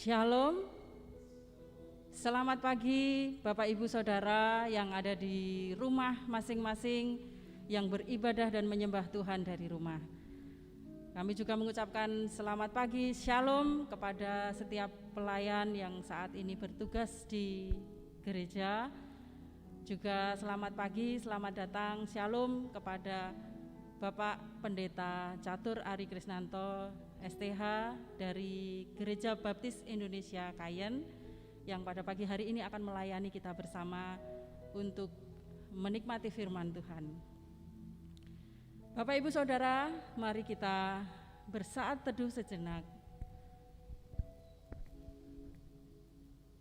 Shalom, selamat pagi Bapak Ibu Saudara yang ada di rumah masing-masing yang beribadah dan menyembah Tuhan dari rumah. Kami juga mengucapkan selamat pagi, Shalom kepada setiap pelayan yang saat ini bertugas di gereja. Juga selamat pagi, selamat datang, Shalom kepada Bapak Pendeta Catur Ari Krisnanto STH dari Gereja Baptis Indonesia Kayen yang pada pagi hari ini akan melayani kita bersama untuk menikmati firman Tuhan. Bapak Ibu Saudara, mari kita bersaat teduh sejenak.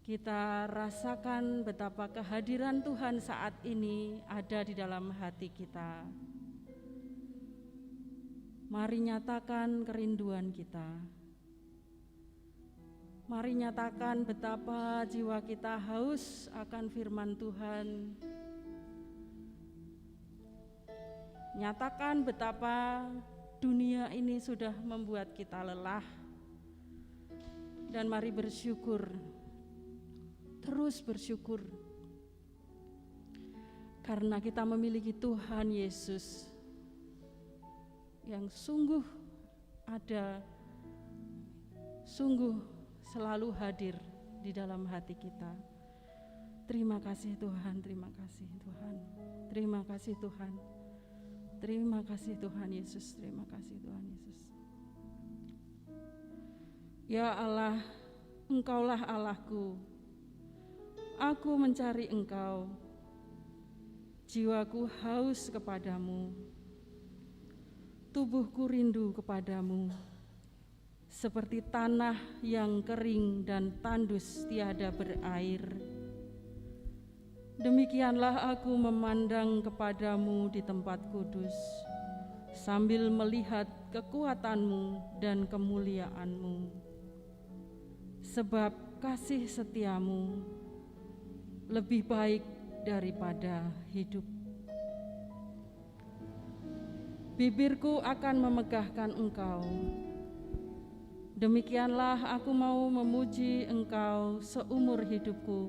Kita rasakan betapa kehadiran Tuhan saat ini ada di dalam hati kita. Mari nyatakan kerinduan kita. Mari nyatakan betapa jiwa kita haus akan firman Tuhan. Nyatakan betapa dunia ini sudah membuat kita lelah. Dan mari bersyukur, terus bersyukur. Karena kita memiliki Tuhan Yesus yang sungguh ada, sungguh selalu hadir di dalam hati kita. Terima kasih Tuhan, terima kasih Tuhan, terima kasih Tuhan, terima kasih Tuhan Yesus, terima kasih Tuhan Yesus. Ya Allah, Engkaulah Allahku, aku mencari Engkau, jiwaku haus kepadamu. Tubuhku rindu kepadamu, seperti tanah yang kering dan tandus tiada berair. Demikianlah aku memandang kepadamu di tempat kudus, sambil melihat kekuatanmu dan kemuliaanmu. Sebab kasih setiamu lebih baik daripada hidup. Bibirku akan memegahkan Engkau. Demikianlah aku mau memuji Engkau seumur hidupku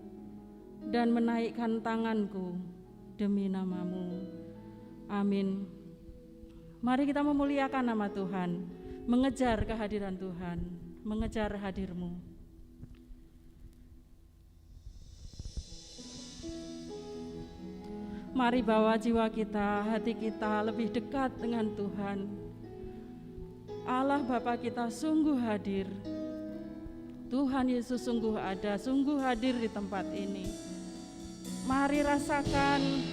dan menaikkan tanganku demi nama-Mu. Amin. Mari kita memuliakan nama Tuhan, mengejar kehadiran Tuhan, mengejar hadir-Mu. Mari bawa jiwa kita, hati kita lebih dekat dengan Tuhan. Allah Bapa kita sungguh hadir. Tuhan Yesus sungguh ada, sungguh hadir di tempat ini. Mari rasakan,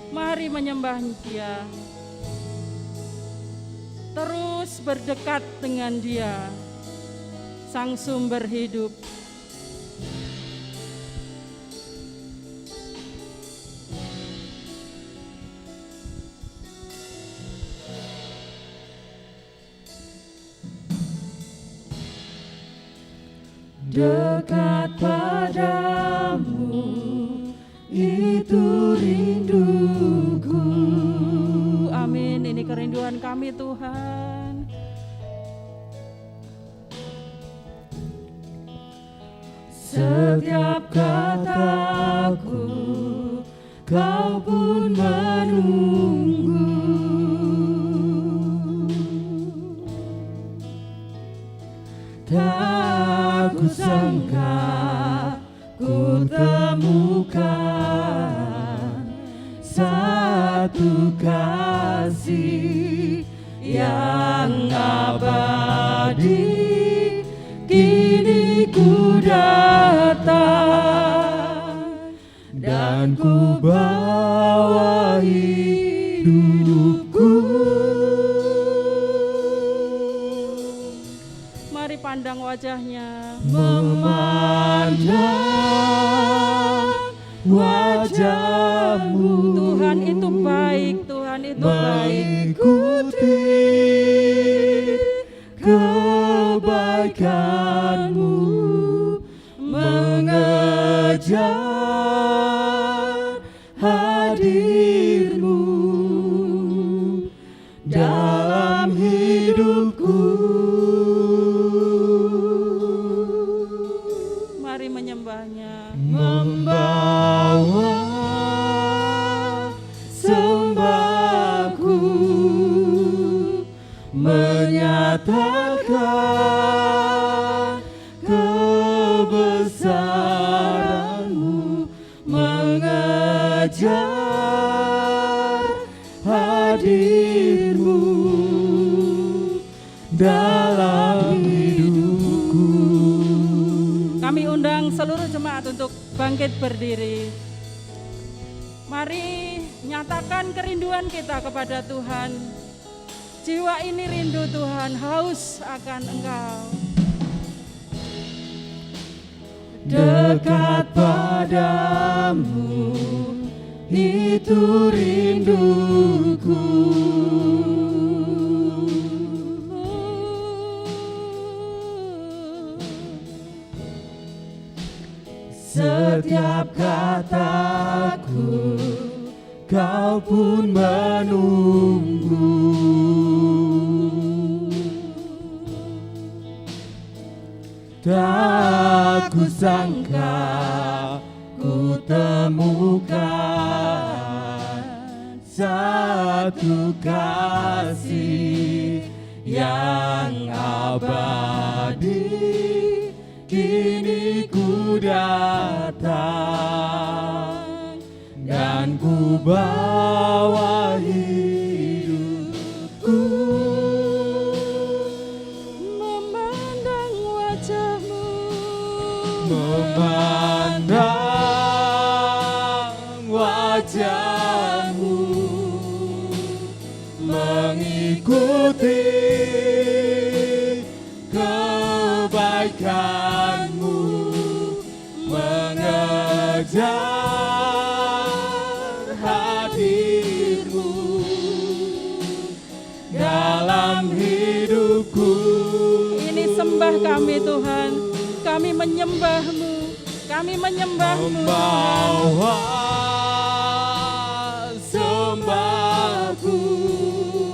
mari menyembah Dia. Terus berdekat dengan Dia, Sang Sumber hidup. Dekat padamu, itu rinduku. Amin, ini kerinduan kami Tuhan. Setiap kataku, Kau pun menunggu. Tak kusangka ku temukan satu kasih yang abadi. Kini ku datang dan ku bawa hidupku. Pandang wajahnya, memandang wajah-Mu. Tuhan itu baik, Tuhan itu baik. Mengikuti kebaikan-Mu, mengejar hadir-Mu dalam hidupku. mengundang seluruh jemaat untuk bangkit berdiri. Mari nyatakan kerinduan kita kepada Tuhan. Jiwa ini rindu Tuhan, haus akan Engkau. Dekat padamu, itu rinduku. Setiap kataku, kau pun menunggu. Tak kusangka ku temukan satu kasih yang abadi. Kini ku datang dan ku bawa hidupku. Memandang wajahmu, memandang wajahmu, mengikuti kebaikanmu, mengejar hadirmu dalam hidupku. ini sembah kami Tuhan, kami menyembah-Mu, kami menyembah-Mu Tuhan. Membawa sembahku,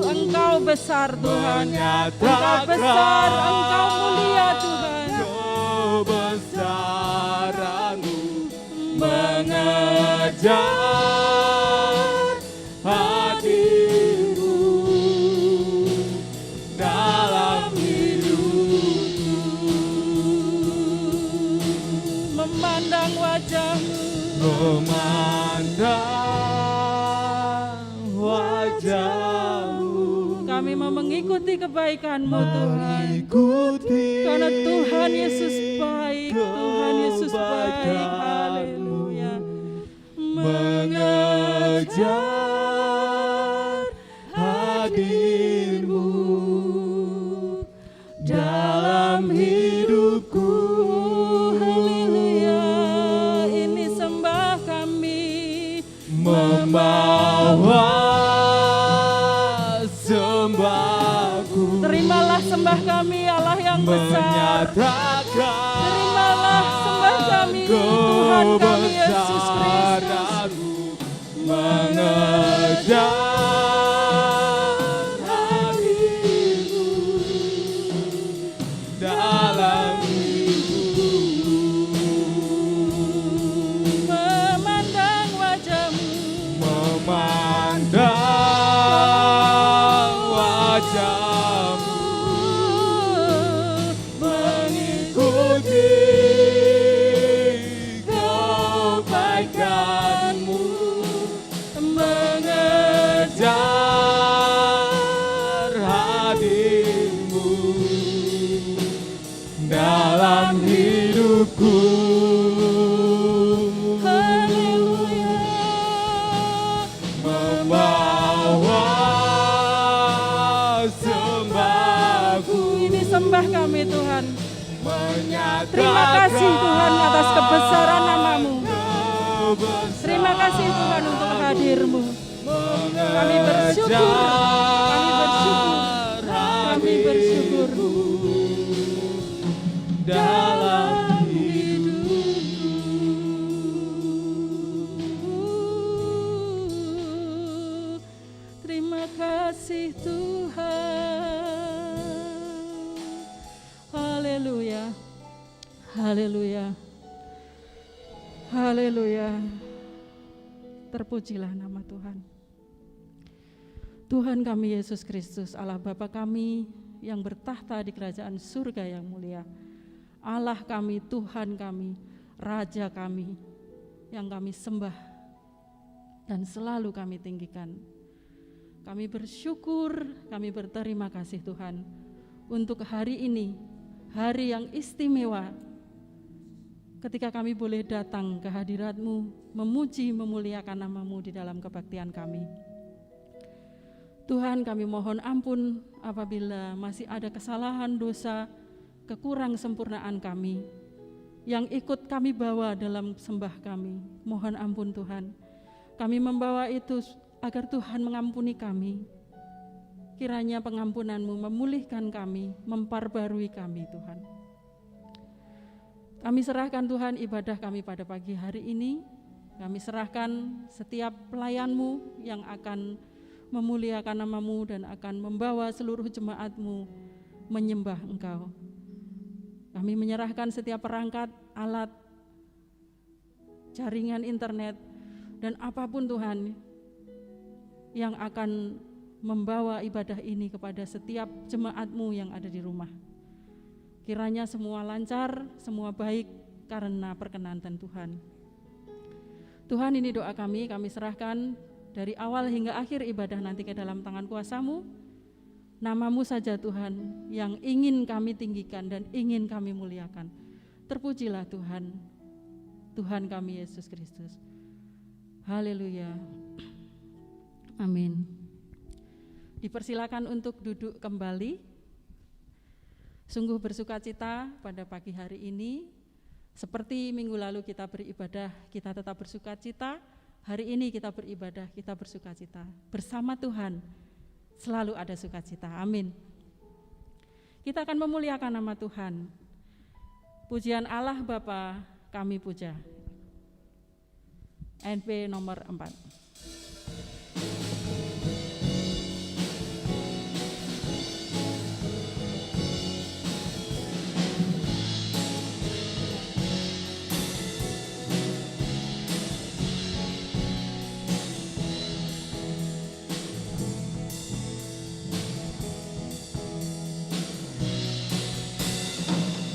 Engkau besar Tuhan, Engkau menyatakan besar, Engkau mulia Tuhan. kebesaran-Mu, mengejar hadir-Mu dalam hidupku. Memandang wajah-Mu, Memandang wajah-Mu, kami mau mengikuti kebaikan-Mu Tuhan. mengikuti Karena Tuhan Yesus baik, Tuhan Yesus baik, haleluya. mengejar hadir-Mu dalam hidupku. Haleluya, ini sembah kami. Membawa sembahku, Terimalah sembah kami Allah yang besar. menyatakan Terimalah sembah kami Tuhan kami Yesus Kristus. kebesaran-Mu, mengejar hadir-Mu dalam hidupku. Memandang wajah-Mu, Memandang wajah-Mu, mengikuti kebaikan-Mu, mengejar hadir-Mu dalam hidupku. haleluya. Membawa sembahku, Ini sembah kami Tuhan. menyatakan Terima kasih Tuhan atas kebesaran nama-Mu. kebesaran Terima kasih Tuhan untuk hadir-Mu. Kami bersyukur, kami bersyukur, kami bersyukur. dalam hidupku. Terima kasih Tuhan. Haleluya. Haleluya. Haleluya. Terpujilah nama Tuhan. Tuhan kami Yesus Kristus, Allah Bapa kami yang bertahta di kerajaan surga yang mulia. Allah kami, Tuhan kami, Raja kami yang kami sembah dan selalu kami tinggikan. Kami bersyukur, kami berterima kasih Tuhan untuk hari ini, hari yang istimewa. ketika kami boleh datang ke hadirat-Mu, memuji, memuliakan nama-Mu di dalam kebaktian kami. Tuhan, kami mohon ampun apabila masih ada kesalahan, dosa, kekurang sempurnaan kami yang ikut kami bawa dalam sembah kami. Mohon ampun Tuhan. Kami membawa itu agar Tuhan mengampuni kami. Kiranya pengampunan-Mu memulihkan kami, memperbarui kami Tuhan. Kami serahkan Tuhan ibadah kami pada pagi hari ini. Kami serahkan setiap pelayan-Mu yang akan memuliakan nama-Mu dan akan membawa seluruh jemaat-Mu menyembah Engkau. Kami menyerahkan setiap perangkat, alat, jaringan internet, dan apapun Tuhan yang akan membawa ibadah ini kepada setiap jemaat-Mu yang ada di rumah. Kiranya semua lancar, semua baik karena perkenan Tuhan. Tuhan, ini doa kami serahkan dari awal hingga akhir ibadah nanti ke dalam tangan kuasa-Mu. Nama-Mu saja Tuhan yang ingin kami tinggikan dan ingin kami muliakan. Terpujilah Tuhan, Tuhan kami Yesus Kristus. Haleluya. Amin. Dipersilakan untuk duduk kembali. Sungguh bersuka cita pada pagi hari ini. Seperti minggu lalu kita beribadah, kita tetap bersuka cita. Hari ini kita beribadah, kita bersuka cita. Bersama Tuhan selalu ada sukacita. Amin. Kita akan memuliakan nama Tuhan. Pujian Allah Bapa kami puja. NP nomor 4.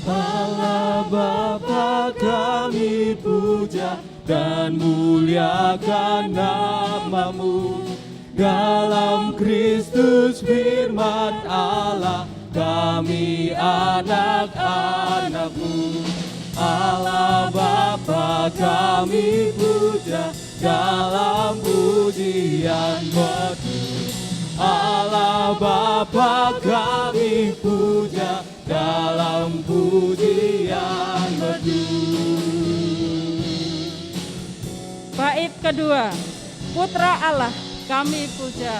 Allah Bapa kami puja dan muliakan nama-Mu. Dalam Kristus firman Allah, kami anak-anak-Mu. Allah Bapa kami puja dalam pujian merdu. Allah Bapa kami puja dalam pujian merdu. Bait kedua, Putra Allah kami puja.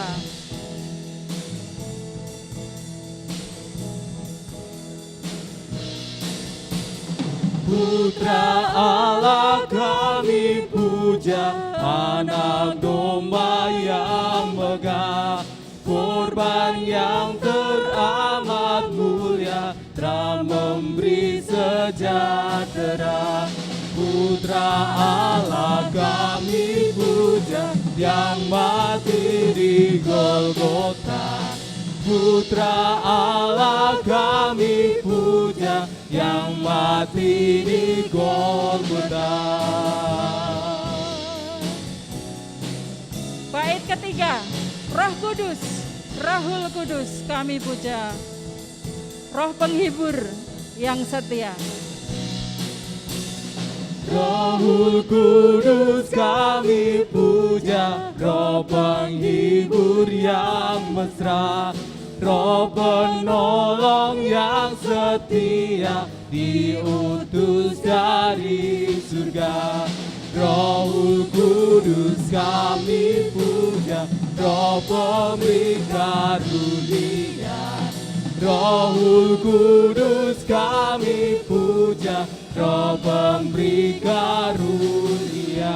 Putra Allah kami puja, anak domba yang megah, korban yang teramat mulia, telah memberi sejahtera. Putra Allah kami puja, yang mati di Golgota. Putra Allah kami puja, yang mati di Golgota. Bait ketiga, Roh Kudus, Rahul Kudus kami puja. Roh penghibur yang setia. Rohul Kudus kami puja, Roh penghibur yang mesra, Roh penolong yang setia, diutus dari surga. Rohul Kudus kami puja, Roh pemberi karunia. Rohul Kudus kami puja, Roh pemberi karunia.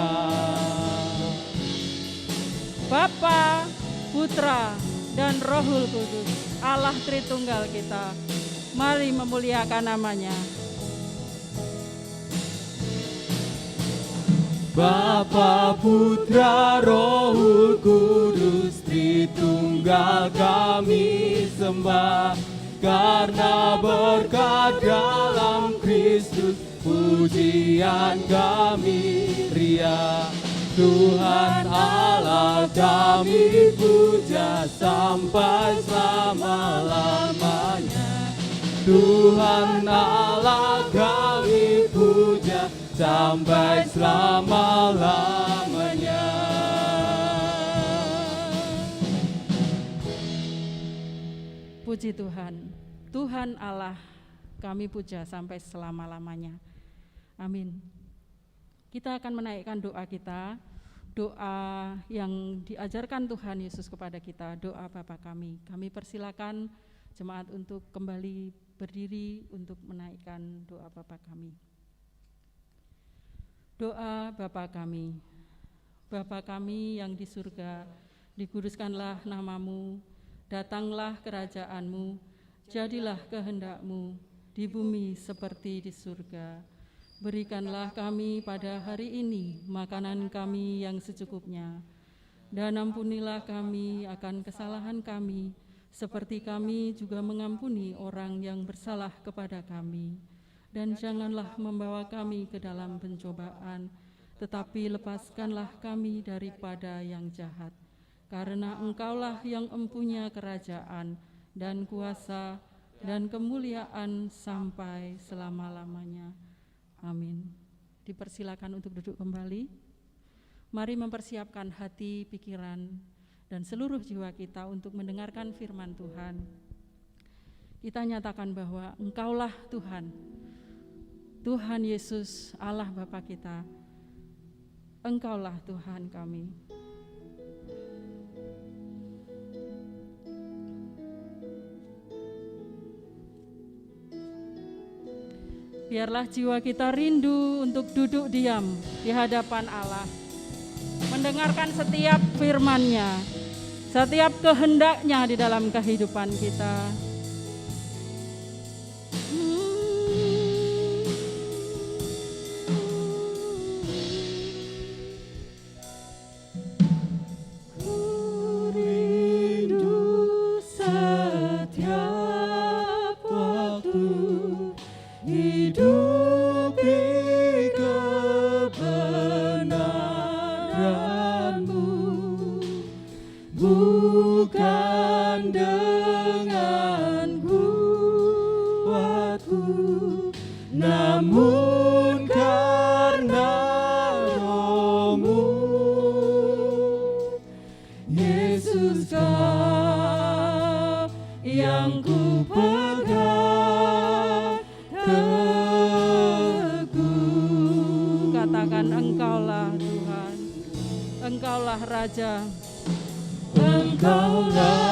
Bapa, Putra, dan Rohul Kudus, Allah Tritunggal kita, mari memuliakan namanya. Bapa, Putra, Rohul Kudus, Tritunggal kami sembah, karena berkat dalam Kristus, pujian kami ria. Tuhan Allah kami puja sampai selama-lamanya. Tuhan Allah kami puja sampai selama-lamanya. Puji Tuhan, Tuhan Allah kami puja sampai selama-lamanya. Amin. Kita akan menaikkan doa kita, doa yang diajarkan Tuhan Yesus kepada kita, doa Bapa kami. Kami persilakan jemaat untuk kembali berdiri untuk menaikkan doa Bapa kami. Doa Bapa kami. Bapa kami yang di surga, dikuduskanlah namamu, datanglah kerajaan-Mu, jadilah kehendak-Mu di bumi seperti di surga. Berikanlah kami pada hari ini makanan kami yang secukupnya, dan ampunilah kami akan kesalahan kami, seperti kami juga mengampuni orang yang bersalah kepada kami. Dan janganlah membawa kami ke dalam pencobaan, tetapi lepaskanlah kami daripada yang jahat. Karena Engkaulah yang empunya kerajaan dan kuasa dan kemuliaan sampai selama-lamanya. Amin. Dipersilakan untuk duduk kembali. Mari mempersiapkan hati, pikiran, dan seluruh jiwa kita untuk mendengarkan firman Tuhan. Kita nyatakan bahwa Engkaulah Tuhan, Tuhan Yesus, Allah Bapa kita. Engkaulah Tuhan kami. Biarlah jiwa kita rindu untuk duduk diam di hadapan Allah, mendengarkan setiap firman-Nya, setiap kehendak-Nya di dalam kehidupan kita. Raja, Engkaulah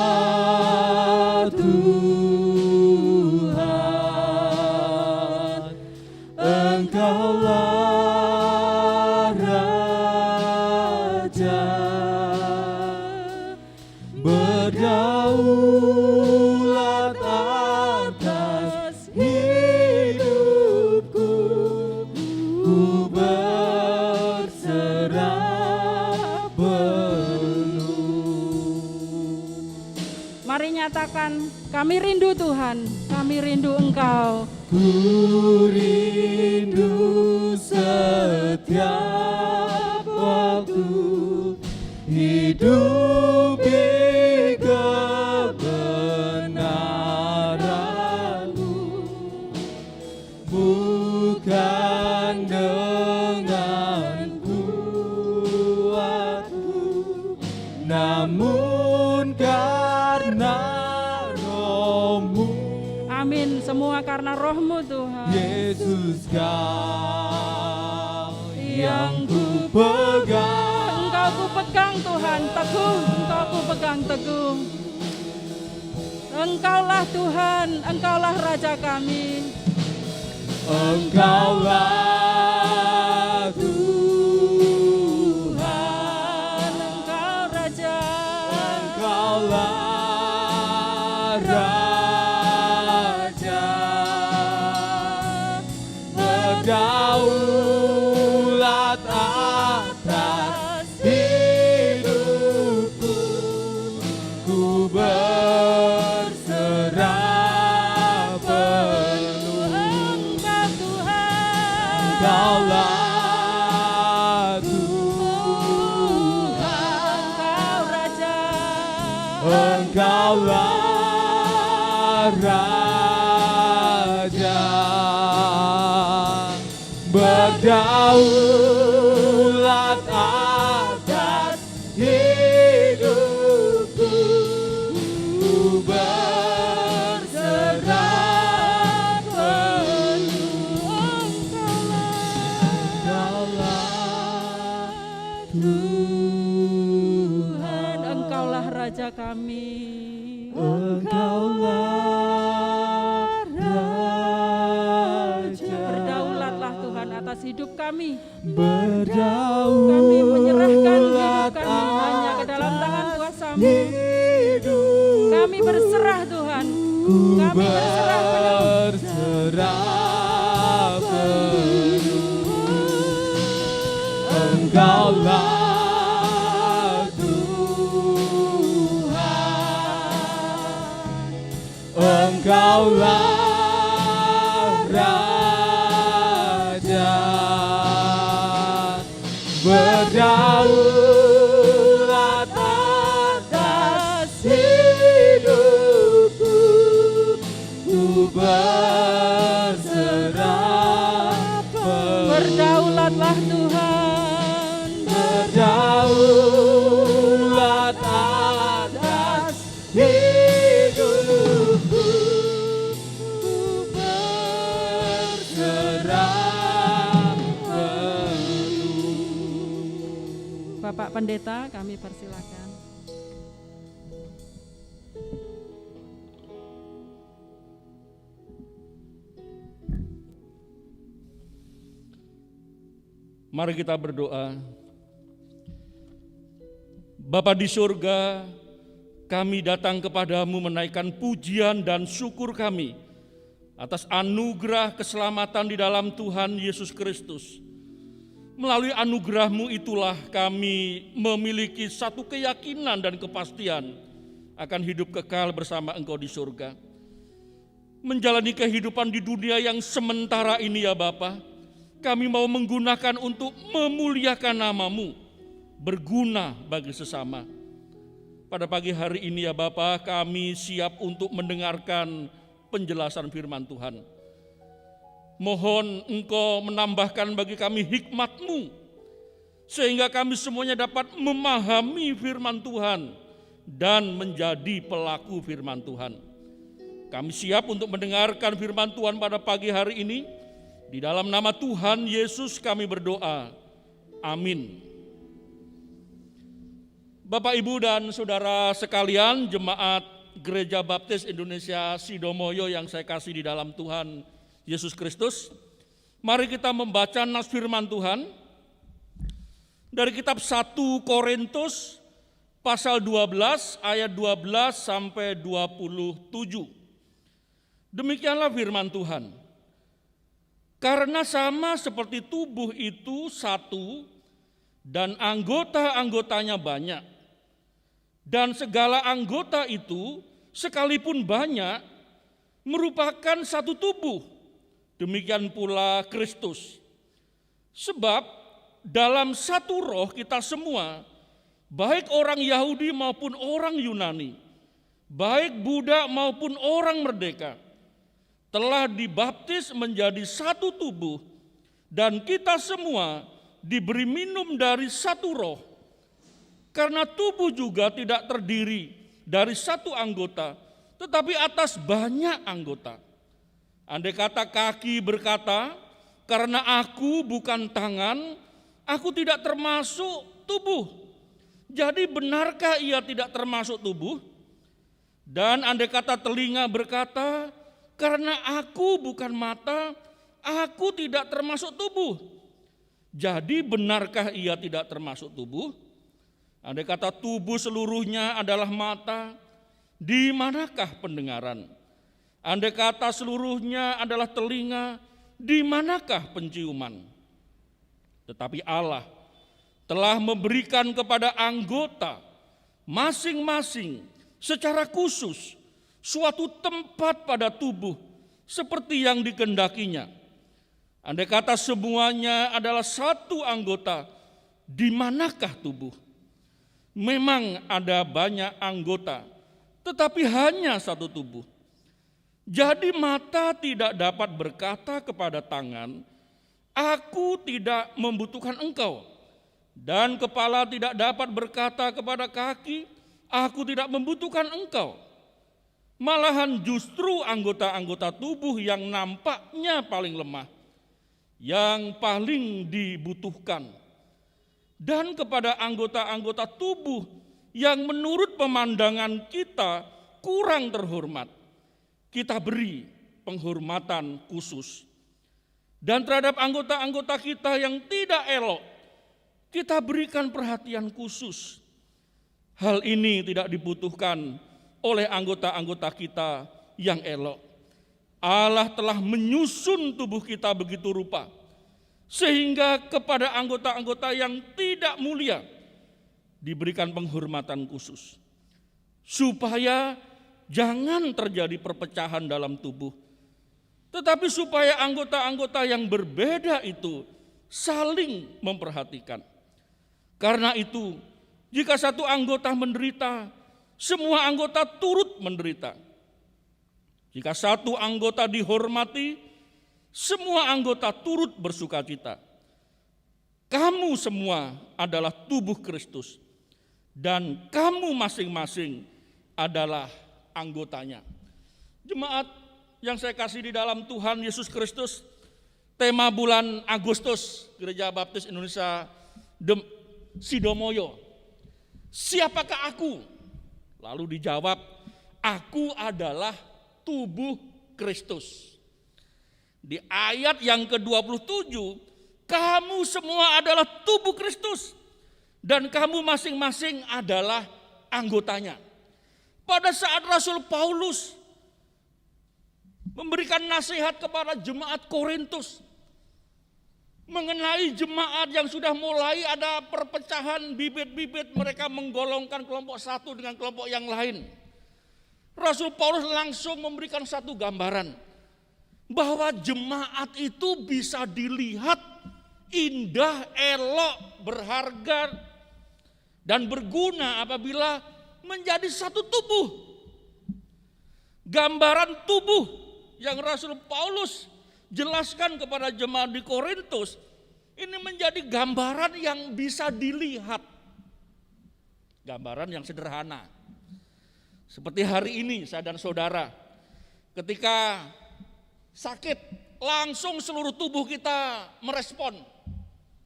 Tuhan, Engkaulah Raja, berdaulat atas hidupku, ku berserah. Mari nyatakan, kami rindu Tuhan, kami rindu Engkau. Ku rindu setiap waktu hidup di kebenaran-Mu, bukan dengan kuatku, namun karena Roh-Mu. Amin, semua karena Roh-Mu Tuhan. Yesus, Kau yang ku pegang. Engkau ku pegang Tuhan, teguh, Engkau ku pegang teguh. Engkaulah Tuhan, Engkaulah Raja kami. Engkaulah Tuhan, Engkau Raja, Engkaulah Raja, berdaulat atas hidupku, ku berserah penuh. Engkau Tuhan, Engkaulah Tuhan, Engkau Raja, Engkaulah Raja, berdaulat atas hidupku, ku berserah penuh. Engkaulah Tuhan, Engkaulah Raja kami. Engkaulah Raja. Berdaulatlah Tuhan atas hidup kami. Berdaulat Kami menyerahkan hidup kami hanya ke dalam tangan kuasa-Mu. hidup. Kami berserah Tuhan. Kami berserah penuh. Berserah penuh. Engkaulah Tuhan, Engkaulah Raja. Berdaulat atas hidupku, ku berserah penuh. Berdaulatlah Tuhan. Berdaulat atas hidupku, ku berserah penuh. Bapak Pendeta, kami persilakan. Mari kita berdoa. Bapa di surga, kami datang kepadamu menaikkan pujian dan syukur kami atas anugerah keselamatan di dalam Tuhan Yesus Kristus. Melalui anugerah-Mu itulah kami memiliki satu keyakinan dan kepastian akan hidup kekal bersama Engkau di surga. Menjalani kehidupan di dunia yang sementara ini ya Bapa, kami mau menggunakan untuk memuliakan nama-Mu, berguna bagi sesama. Pada pagi hari ini ya Bapa, kami siap untuk mendengarkan penjelasan firman Tuhan. Mohon Engkau menambahkan bagi kami hikmat-Mu, sehingga kami semuanya dapat memahami firman Tuhan dan menjadi pelaku firman Tuhan. Kami siap untuk mendengarkan firman Tuhan pada pagi hari ini. Di dalam nama Tuhan Yesus kami berdoa. Amin. Bapak, Ibu, dan Saudara sekalian, Jemaat Gereja Baptis Indonesia Sidomoyo yang saya kasih di dalam Tuhan Yesus Kristus, mari kita membaca nas firman Tuhan dari kitab 1 Korintus pasal 12 ayat 12 sampai 27. Demikianlah firman Tuhan. Karena sama seperti tubuh itu satu dan anggota-anggotanya banyak, dan segala anggota itu sekalipun banyak merupakan satu tubuh, demikian pula Kristus. Sebab dalam satu roh kita semua, baik orang Yahudi maupun orang Yunani, baik budak maupun orang merdeka, telah dibaptis menjadi satu tubuh, dan kita semua diberi minum dari satu roh. Karena tubuh juga tidak terdiri dari satu anggota, tetapi atas banyak anggota. Andai kata kaki berkata, karena aku bukan tangan, aku tidak termasuk tubuh. Jadi benarkah ia tidak termasuk tubuh? Dan andai kata telinga berkata, karena aku bukan mata, aku tidak termasuk tubuh. Jadi benarkah ia tidak termasuk tubuh? Andai kata tubuh seluruhnya adalah mata, di manakah pendengaran? Andai kata seluruhnya adalah telinga, di manakah penciuman? Tetapi Allah telah memberikan kepada anggota masing-masing secara khusus suatu tempat pada tubuh seperti yang dikehendakinya. Andai kata semuanya adalah satu anggota, di manakah tubuh? Memang ada banyak anggota, tetapi hanya satu tubuh. Jadi mata tidak dapat berkata kepada tangan, Aku tidak membutuhkan engkau. Dan kepala tidak dapat berkata kepada kaki, aku tidak membutuhkan engkau. Malahan justru anggota-anggota tubuh yang nampaknya paling lemah, yang paling dibutuhkan. Dan kepada anggota-anggota tubuh yang menurut pemandangan kita kurang terhormat, kita beri penghormatan khusus. Dan terhadap anggota-anggota kita yang tidak elok, kita berikan perhatian khusus. Hal ini tidak dibutuhkan oleh anggota-anggota kita yang elok. Allah telah menyusun tubuh kita begitu rupa, sehingga kepada anggota-anggota yang tidak mulia diberikan penghormatan khusus. Supaya jangan terjadi perpecahan dalam tubuh, tetapi supaya anggota-anggota yang berbeda itu saling memperhatikan. Karena itu, jika satu anggota menderita, semua anggota turut menderita. Jika satu anggota dihormati, semua anggota turut bersukacita. Kamu semua adalah tubuh Kristus, dan kamu masing-masing adalah anggotanya. Jemaat yang saya kasih di dalam Tuhan Yesus Kristus, tema bulan Agustus Gereja Baptis Indonesia Sidomoyo, siapakah aku? Lalu dijawab, aku adalah tubuh Kristus. Di ayat yang ke-27, kamu semua adalah tubuh Kristus dan kamu masing-masing adalah anggotanya. Pada saat Rasul Paulus memberikan nasihat kepada jemaat Korintus mengenai jemaat yang sudah mulai ada perpecahan, bibit-bibit mereka menggolongkan kelompok satu dengan kelompok yang lain. Rasul Paulus langsung memberikan satu gambaran bahwa jemaat itu bisa dilihat indah, elok, berharga, dan berguna apabila menjadi satu tubuh. Gambaran tubuh yang Rasul Paulus jelaskan kepada jemaat di Korintus, ini menjadi gambaran yang bisa dilihat. Gambaran yang sederhana. Seperti hari ini saya dan saudara, ketika sakit, langsung seluruh tubuh kita merespon.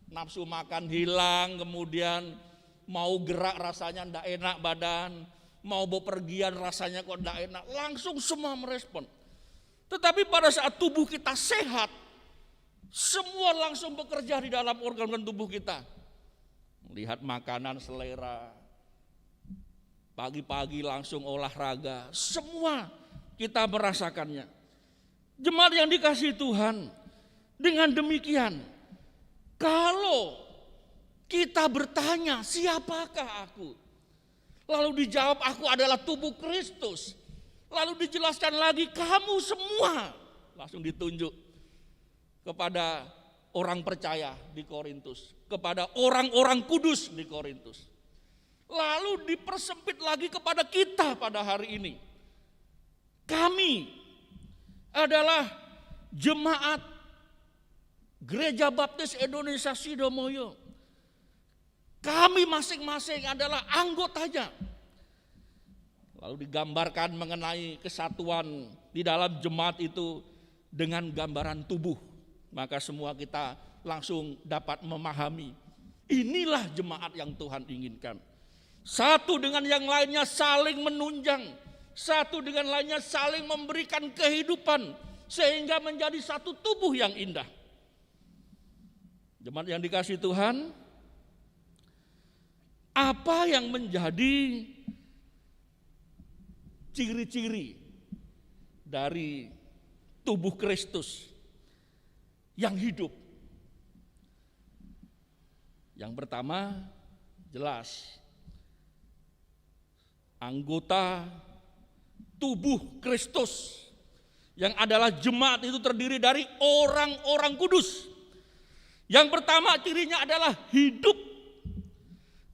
Nafsu makan hilang, kemudian mau gerak rasanya tidak enak badan, mau bepergian rasanya kok tidak enak, langsung semua merespon. Tetapi pada saat tubuh kita sehat, semua langsung bekerja di dalam organ tubuh kita. Lihat makanan selera, pagi-pagi langsung olahraga, semua kita merasakannya. Jemaat yang dikasihi Tuhan, dengan demikian, kalau kita bertanya, siapakah aku? Lalu dijawab, aku adalah tubuh Kristus. Lalu dijelaskan lagi, kamu semua. Langsung ditunjuk kepada orang percaya di Korintus, kepada orang-orang kudus di Korintus. Lalu dipersempit lagi kepada kita pada hari ini. Kami adalah jemaat Gereja Baptis Indonesia Sidomoyo. Kami masing-masing adalah anggotanya. Lalu digambarkan mengenai kesatuan di dalam jemaat itu dengan gambaran tubuh. Maka semua kita langsung dapat memahami. Inilah jemaat yang Tuhan inginkan. Satu dengan yang lainnya saling menunjang. Satu dengan lainnya saling memberikan kehidupan. Sehingga menjadi satu tubuh yang indah. Jemaat yang dikasihi Tuhan, apa yang menjadi ciri-ciri dari tubuh Kristus yang hidup? Yang pertama, jelas, anggota tubuh Kristus yang adalah jemaat itu terdiri dari orang-orang kudus. Yang pertama cirinya adalah hidup.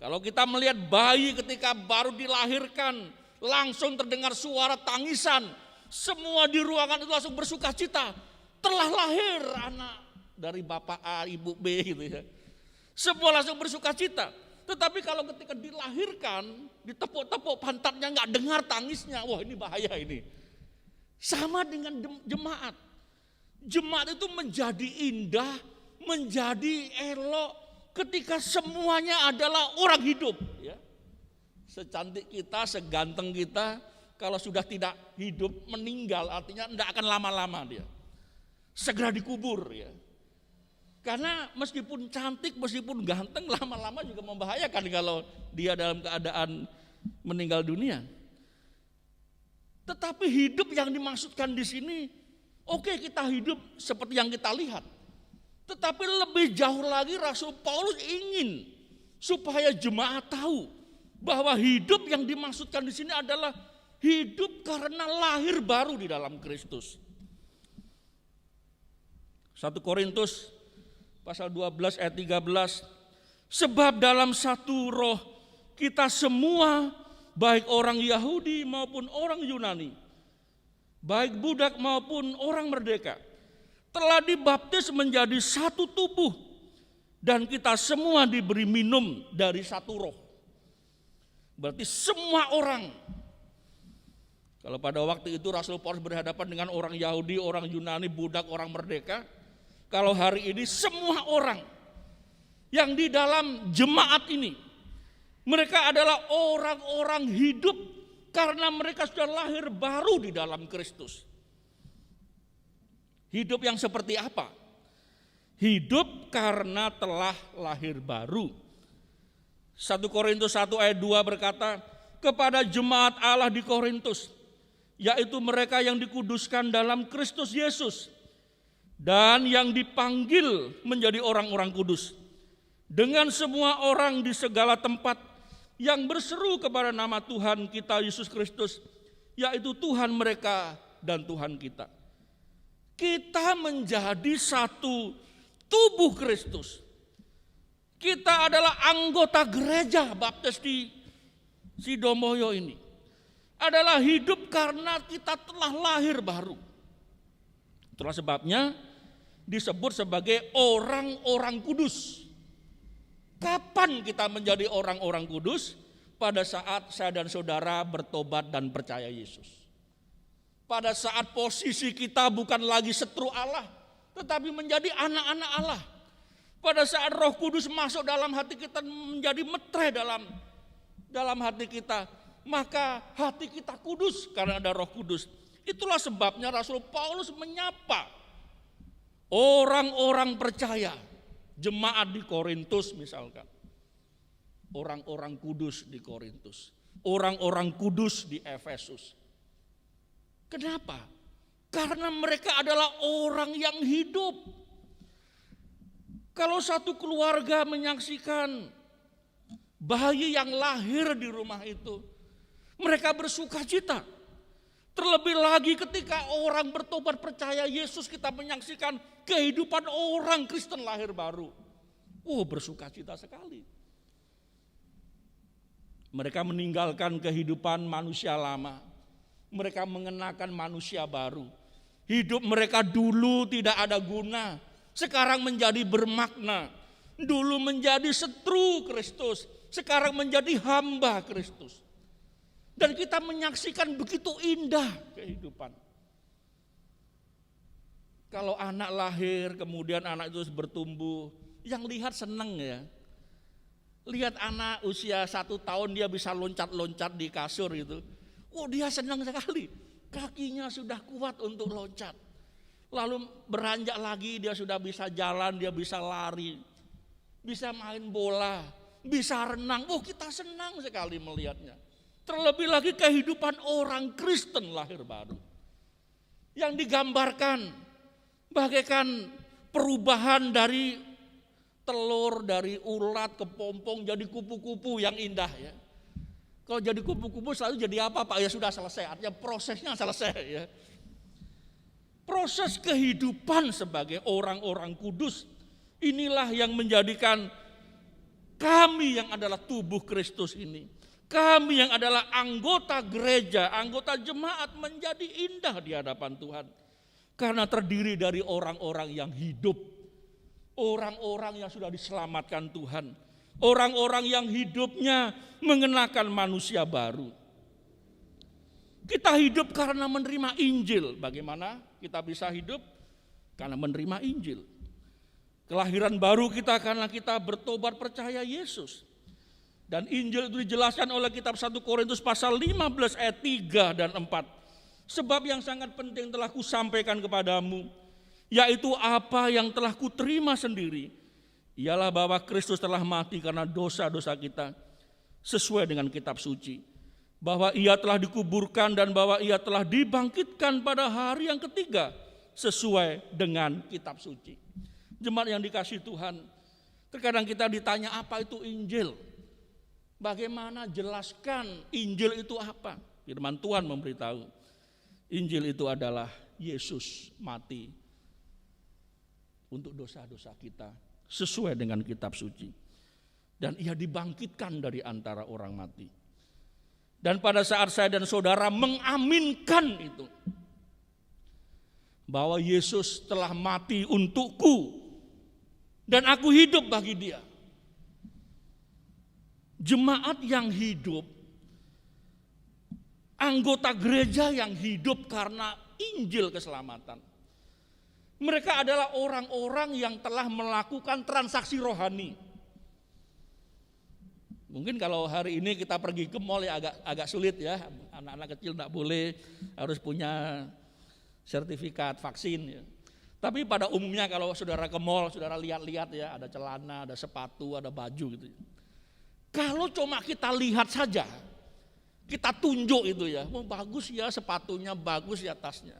Kalau kita melihat bayi ketika baru dilahirkan, langsung terdengar suara tangisan. Semua di ruangan itu langsung bersuka cita. Telah lahir anak dari bapak A, ibu B gitu ya. Semua langsung bersuka cita. Tetapi kalau ketika dilahirkan, ditepuk-tepuk pantatnya, nggak dengar tangisnya, wah ini bahaya ini. Sama dengan jemaat. Jemaat itu menjadi indah, menjadi elok ketika semuanya adalah orang hidup. Ya. Secantik kita, seganteng kita, kalau sudah tidak hidup, meninggal, artinya tidak akan lama-lama dia. Segera dikubur ya. Karena meskipun cantik, meskipun ganteng, lama-lama juga membahayakan kalau dia dalam keadaan meninggal dunia. Tetapi hidup yang dimaksudkan di sini, oke, kita hidup seperti yang kita lihat. Tetapi lebih jauh lagi Rasul Paulus ingin supaya jemaat tahu bahwa hidup yang dimaksudkan di sini adalah hidup karena lahir baru di dalam Kristus. 1 Korintus pasal 12 ayat 13, sebab dalam satu roh kita semua, baik orang Yahudi maupun orang Yunani, baik budak maupun orang merdeka, telah dibaptis menjadi satu tubuh, dan kita semua diberi minum dari satu roh. Berarti semua orang. Kalau pada waktu itu Rasul Paulus berhadapan dengan orang Yahudi, orang Yunani, budak, orang merdeka. Kalau hari ini semua orang yang di dalam jemaat ini, mereka adalah orang-orang hidup karena mereka sudah lahir baru di dalam Kristus. Hidup yang seperti apa? Hidup karena telah lahir baru. 1 Korintus 1 ayat 2 berkata, kepada jemaat Allah di Korintus, yaitu mereka yang dikuduskan dalam Kristus Yesus, dan yang dipanggil menjadi orang-orang kudus, dengan semua orang di segala tempat yang berseru kepada nama Tuhan kita Yesus Kristus, yaitu Tuhan mereka dan Tuhan kita. Kita menjadi satu tubuh Kristus. Kita adalah anggota gereja baptis di Sidomoyo ini. Adalah hidup karena kita telah lahir baru. Itulah sebabnya disebut sebagai orang-orang kudus. Kapan kita menjadi orang-orang kudus? Pada saat saya dan saudara bertobat dan percaya Yesus. Pada saat posisi kita bukan lagi setru Allah, tetapi menjadi anak-anak Allah. Pada saat Roh Kudus masuk dalam hati kita, menjadi metre dalam hati kita, maka hati kita kudus karena ada Roh Kudus. Itulah sebabnya Rasul Paulus menyapa orang-orang percaya, jemaat di Korintus misalkan. Orang-orang kudus di Korintus, orang-orang kudus di Efesus. Kenapa? Karena mereka adalah orang yang hidup. Kalau satu keluarga menyaksikan bayi yang lahir di rumah itu, mereka bersuka cita. Terlebih lagi ketika orang bertobat percaya Yesus, kita menyaksikan kehidupan orang Kristen lahir baru. Oh, bersuka cita sekali. Mereka meninggalkan kehidupan manusia lama. Mereka mengenakan manusia baru. Hidup mereka dulu tidak ada guna, sekarang menjadi bermakna. Dulu menjadi setru Kristus, sekarang menjadi hamba Kristus. Dan kita menyaksikan begitu indah kehidupan. Kalau anak lahir, kemudian anak itu bertumbuh, yang lihat seneng ya. Lihat anak usia 1 tahun dia bisa loncat-loncat di kasur itu. Oh, dia senang sekali, kakinya sudah kuat untuk loncat. Lalu beranjak lagi dia sudah bisa jalan, dia bisa lari, bisa main bola, bisa renang. Oh, kita senang sekali melihatnya. Terlebih lagi kehidupan orang Kristen lahir baru. Yang digambarkan bagaikan perubahan dari telur, dari ulat ke pompong jadi kupu-kupu yang indah ya. Kalau jadi kupu-kupu selalu jadi apa Pak? Ya sudah selesai, artinya prosesnya selesai ya. Proses kehidupan sebagai orang-orang kudus, inilah yang menjadikan kami yang adalah tubuh Kristus ini, kami yang adalah anggota gereja, anggota jemaat menjadi indah di hadapan Tuhan. Karena terdiri dari orang-orang yang hidup orang-orang yang sudah diselamatkan Tuhan, orang-orang yang hidupnya mengenakan manusia baru. Kita hidup karena menerima Injil. Bagaimana kita bisa hidup? Karena menerima Injil. Kelahiran baru kita karena kita bertobat percaya Yesus. Dan Injil itu dijelaskan oleh kitab 1 Korintus pasal 15 ayat 3 dan 4. Sebab yang sangat penting telah kusampaikan kepadamu, yaitu apa yang telah kuterima sendiri, ialah bahwa Kristus telah mati karena dosa-dosa kita sesuai dengan kitab suci, bahwa ia telah dikuburkan dan bahwa ia telah dibangkitkan pada hari yang ketiga sesuai dengan kitab suci. Jemaat yang dikasihi Tuhan, terkadang kita ditanya apa itu Injil? Bagaimana jelaskan Injil itu apa? Firman Tuhan memberitahu, Injil itu adalah Yesus mati untuk dosa-dosa kita sesuai dengan kitab suci. Dan ia dibangkitkan dari antara orang mati. Dan pada saat saya dan saudara mengaminkan itu, bahwa Yesus telah mati untukku dan aku hidup bagi dia. Jemaat yang hidup, anggota gereja yang hidup karena Injil keselamatan. Mereka adalah orang-orang yang telah melakukan transaksi rohani. Mungkin kalau hari ini kita pergi ke mall ya agak sulit ya. Anak-anak kecil tidak boleh, harus punya sertifikat vaksin ya. Tapi pada umumnya kalau saudara ke mall, saudara lihat-lihat ya, ada celana, ada sepatu, ada baju gitu. Kalau cuma kita lihat saja, kita tunjuk itu ya, oh, bagus ya sepatunya, bagus ya tasnya.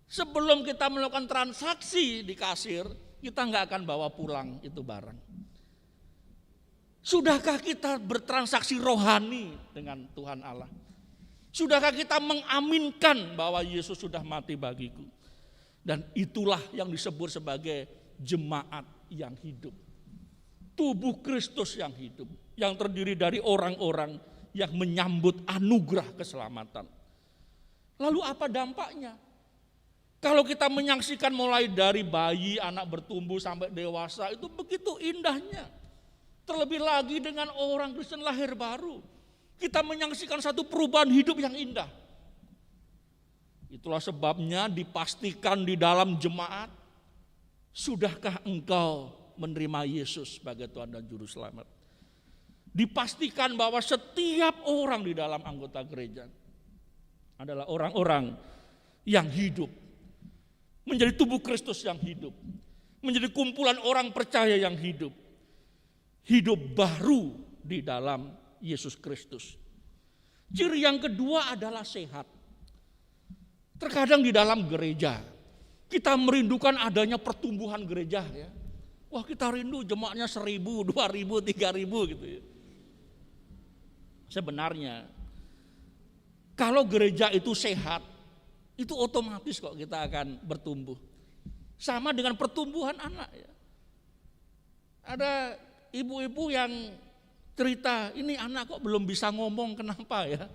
Sebelum kita melakukan transaksi di kasir, kita nggak akan bawa pulang itu barang. Sudahkah kita bertransaksi rohani dengan Tuhan Allah? Sudahkah kita mengaminkan bahwa Yesus sudah mati bagiku? Dan itulah yang disebut sebagai jemaat yang hidup. Tubuh Kristus yang hidup, yang terdiri dari orang-orang yang menyambut anugerah keselamatan. Lalu apa dampaknya? Kalau kita menyaksikan mulai dari bayi, anak bertumbuh sampai dewasa, itu begitu indahnya. Terlebih lagi dengan orang Kristen lahir baru, kita menyaksikan satu perubahan hidup yang indah. Itulah sebabnya dipastikan di dalam jemaat, sudahkah engkau menerima Yesus sebagai Tuhan dan Juru Selamat? Dipastikan bahwa setiap orang di dalam anggota gereja adalah orang-orang yang hidup, menjadi tubuh Kristus yang hidup, menjadi kumpulan orang percaya yang hidup, hidup baru di dalam Yesus Kristus. Ciri yang kedua adalah sehat. Terkadang di dalam gereja kita merindukan adanya pertumbuhan gereja ya. Wah, kita rindu jemaatnya 1.000, 2.000, 3.000 gitu ya. Sebenarnya kalau gereja itu sehat, itu otomatis kok kita akan bertumbuh. Sama dengan pertumbuhan anak ya. Ada ibu-ibu yang cerita, ini anak kok belum bisa ngomong, kenapa ya?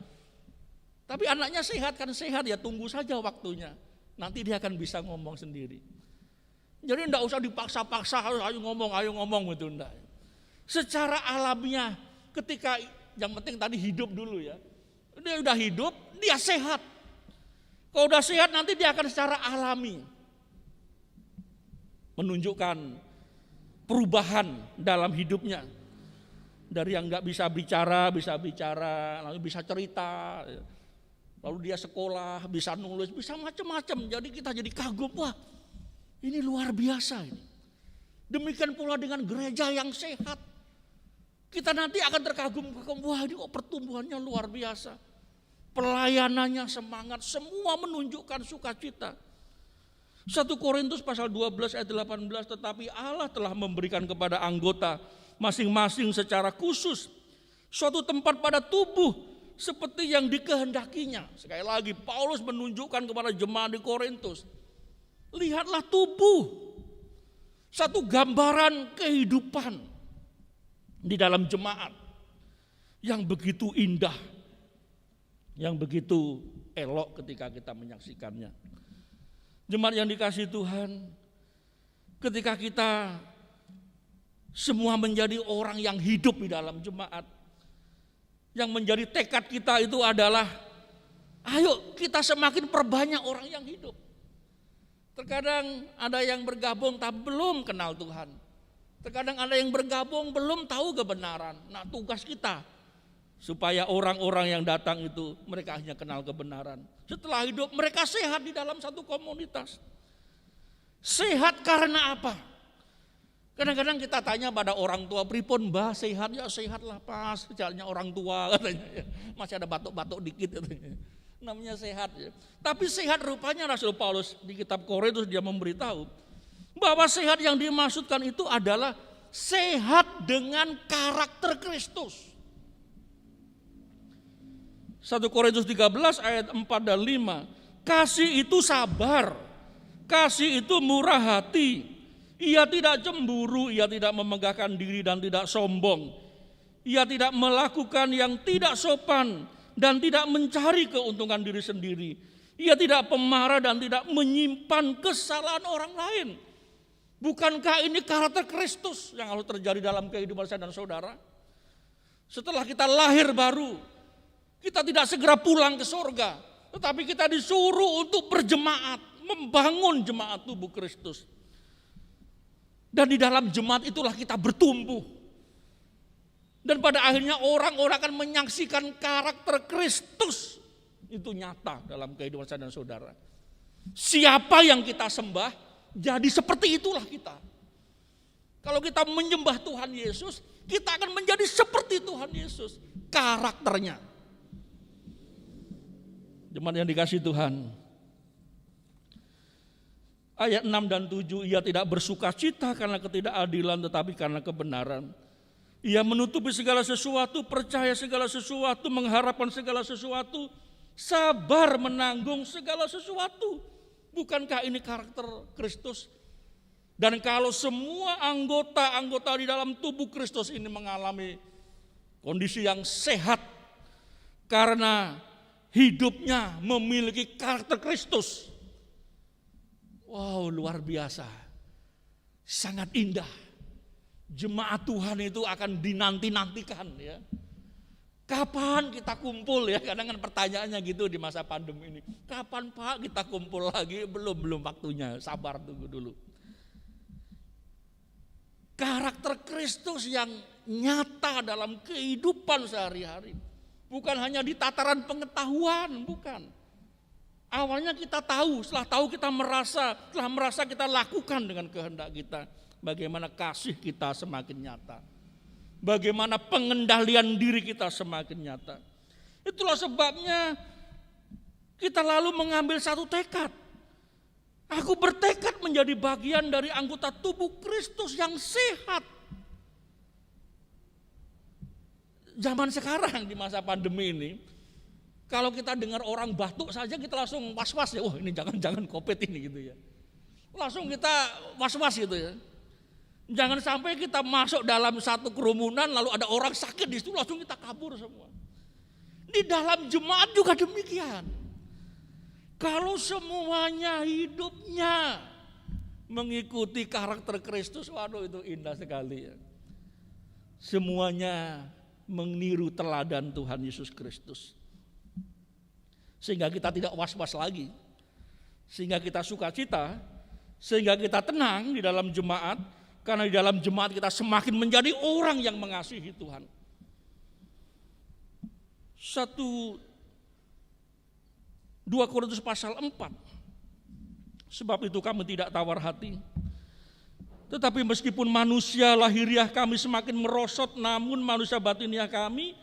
Tapi anaknya sehat kan sehat ya, tunggu saja waktunya. Nanti dia akan bisa ngomong sendiri. Jadi enggak usah dipaksa-paksa, ayo ngomong gitu enggak. Secara alamiah ketika yang penting tadi hidup dulu ya. Dia udah hidup, dia sehat. Kalau udah sehat nanti dia akan secara alami menunjukkan perubahan dalam hidupnya. Dari yang enggak bisa bicara, lalu bisa cerita. Lalu dia sekolah, bisa nulis, bisa macam-macam. Jadi kita jadi kagum, wah ini luar biasa ini. Demikian pula dengan gereja yang sehat. Kita nanti akan terkagum-kagum, wah ini kok pertumbuhannya luar biasa. Pelayanannya semangat, semua menunjukkan sukacita. 1 Korintus pasal 12 ayat 18, tetapi Allah telah memberikan kepada anggota masing-masing secara khusus suatu tempat pada tubuh seperti yang dikehendakinya. Sekali lagi Paulus menunjukkan kepada jemaat di Korintus, lihatlah tubuh, satu gambaran kehidupan di dalam jemaat yang begitu indah, yang begitu elok ketika kita menyaksikannya. Jemaat yang dikasihi Tuhan, ketika kita semua menjadi orang yang hidup di dalam jemaat. Yang menjadi tekad kita itu adalah, ayo kita semakin perbanyak orang yang hidup. Terkadang ada yang bergabung tapi belum kenal Tuhan. Terkadang ada yang bergabung belum tahu kebenaran. Nah, tugas kita supaya orang-orang yang datang itu mereka hanya kenal kebenaran. Setelah hidup mereka sehat di dalam satu komunitas. Sehat karena apa? Kadang-kadang kita tanya pada orang tua, pripun mbah sehat? Ya sehatlah pas, jalannya orang tua katanya. Masih ada batuk-batuk dikit katanya. Namanya sehat ya. Tapi sehat rupanya Rasul Paulus di kitab Korintus dia memberitahu bahwa sehat yang dimaksudkan itu adalah sehat dengan karakter Kristus. 1 Korintus 13 ayat 4 dan 5. Kasih itu sabar, kasih itu murah hati. Ia tidak cemburu, ia tidak memegahkan diri dan tidak sombong. Ia tidak melakukan yang tidak sopan dan tidak mencari keuntungan diri sendiri. Ia tidak pemarah dan tidak menyimpan kesalahan orang lain. Bukankah ini karakter Kristus yang harus terjadi dalam kehidupan saya dan saudara? Setelah kita lahir baru, kita tidak segera pulang ke surga, tetapi kita disuruh untuk berjemaat, membangun jemaat tubuh Kristus. Dan di dalam jemaat itulah kita bertumbuh. Dan pada akhirnya orang-orang akan menyaksikan karakter Kristus itu nyata dalam kehidupan saya dan saudara. Siapa yang kita sembah, jadi seperti itulah kita. Kalau kita menyembah Tuhan Yesus, kita akan menjadi seperti Tuhan Yesus. Karakternya. Jemaat yang dikasihi Tuhan. Ayat 6 dan 7, ia tidak bersuka cita karena ketidakadilan tetapi karena kebenaran. Ia menutupi segala sesuatu, percaya segala sesuatu, mengharapkan segala sesuatu, sabar menanggung segala sesuatu. Bukankah ini karakter Kristus? Dan kalau semua anggota-anggota di dalam tubuh Kristus ini mengalami kondisi yang sehat karena hidupnya memiliki karakter Kristus. Wow, luar biasa. Sangat indah. Jemaat Tuhan itu akan dinanti-nantikan ya. Kapan kita kumpul ya? Kadang kan pertanyaannya gitu di masa pandemi ini. Kapan Pak kita kumpul lagi? Belum waktunya. Sabar tunggu dulu. Karakter Kristus yang nyata dalam kehidupan sehari-hari. Bukan hanya di tataran pengetahuan, bukan. Awalnya kita tahu, setelah tahu kita merasa, setelah merasa kita lakukan dengan kehendak kita. Bagaimana kasih kita semakin nyata. Bagaimana pengendalian diri kita semakin nyata. Itulah sebabnya kita lalu mengambil satu tekad. Aku bertekad menjadi bagian dari anggota tubuh Kristus yang sehat. Zaman sekarang di masa pandemi ini, kalau kita dengar orang batuk saja kita langsung was-was ya, ini jangan COVID ini gitu ya. Langsung kita was-was gitu ya. Jangan sampai kita masuk dalam satu kerumunan lalu ada orang sakit di situ langsung kita kabur semua. Di dalam jemaat juga demikian. Kalau semuanya hidupnya mengikuti karakter Kristus, waduh itu indah sekali ya. Semuanya meniru teladan Tuhan Yesus Kristus. Sehingga kita tidak was-was lagi. Sehingga kita sukacita, sehingga kita tenang di dalam jemaat. Karena di dalam jemaat kita semakin menjadi orang yang mengasihi Tuhan. 2 Korintus pasal 4. Sebab itu kami tidak tawar hati. Tetapi meskipun manusia lahiriah kami semakin merosot, namun manusia batiniah kami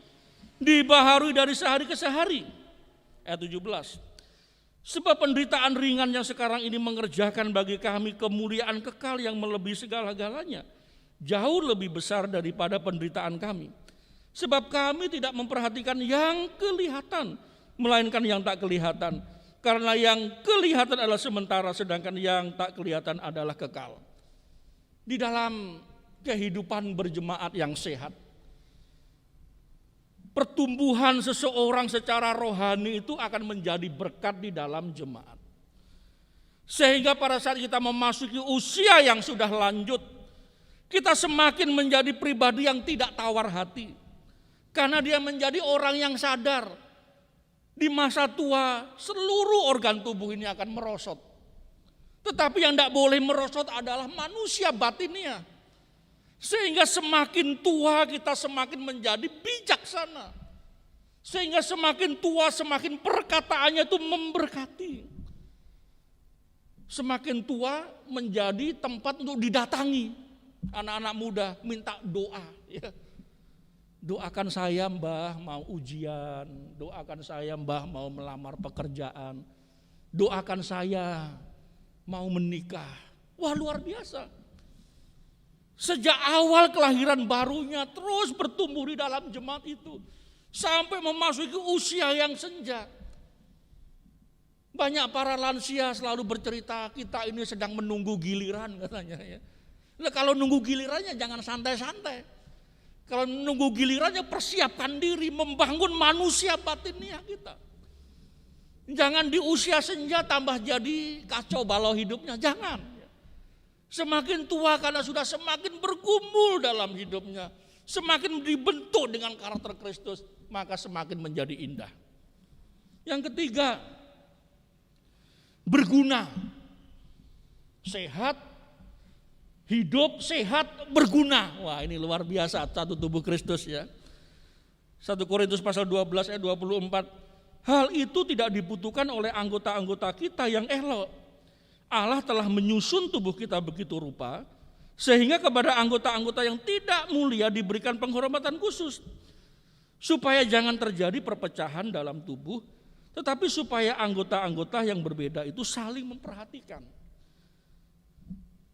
dibaharui dari sehari ke sehari. Ayat 17. Sebab penderitaan ringan yang sekarang ini mengerjakan bagi kami kemuliaan kekal yang melebihi segala-galanya. Jauh lebih besar daripada penderitaan kami. Sebab kami tidak memperhatikan yang kelihatan, melainkan yang tak kelihatan. Karena yang kelihatan adalah sementara, sedangkan yang tak kelihatan adalah kekal. Di dalam kehidupan berjemaat yang sehat, pertumbuhan seseorang secara rohani itu akan menjadi berkat di dalam jemaat. Sehingga pada saat kita memasuki usia yang sudah lanjut, kita semakin menjadi pribadi yang tidak tawar hati. Karena dia menjadi orang yang sadar, di masa tua seluruh organ tubuh ini akan merosot. Tetapi yang tidak boleh merosot adalah manusia batinnya. Sehingga semakin tua kita semakin menjadi bijaksana. Sehingga semakin tua semakin perkataannya itu memberkati. Semakin tua menjadi tempat untuk didatangi. Anak-anak muda minta doa. Ya. Doakan saya Mbah mau ujian. Doakan saya Mbah mau melamar pekerjaan. Doakan saya mau menikah. Wah, luar biasa. Sejak awal kelahiran barunya terus bertumbuh di dalam jemaat itu. Sampai memasuki usia yang senja. Banyak para lansia selalu bercerita, kita ini sedang menunggu giliran katanya ya. Nah, kalau nunggu gilirannya jangan santai-santai. Kalau nunggu gilirannya persiapkan diri membangun manusia batinnya kita. Jangan di usia senja tambah jadi kacau balau hidupnya, jangan. Semakin tua karena sudah semakin bergumul dalam hidupnya, semakin dibentuk dengan karakter Kristus, maka semakin menjadi indah. Yang ketiga, berguna. Sehat, hidup, sehat, berguna. Wah, ini luar biasa, satu tubuh Kristus ya. 1 Korintus pasal 12 ayat 24. Hal itu tidak dibutuhkan oleh anggota-anggota kita yang elok. Allah telah menyusun tubuh kita begitu rupa, sehingga kepada anggota-anggota yang tidak mulia diberikan penghormatan khusus. Supaya jangan terjadi perpecahan dalam tubuh, tetapi supaya anggota-anggota yang berbeda itu saling memperhatikan.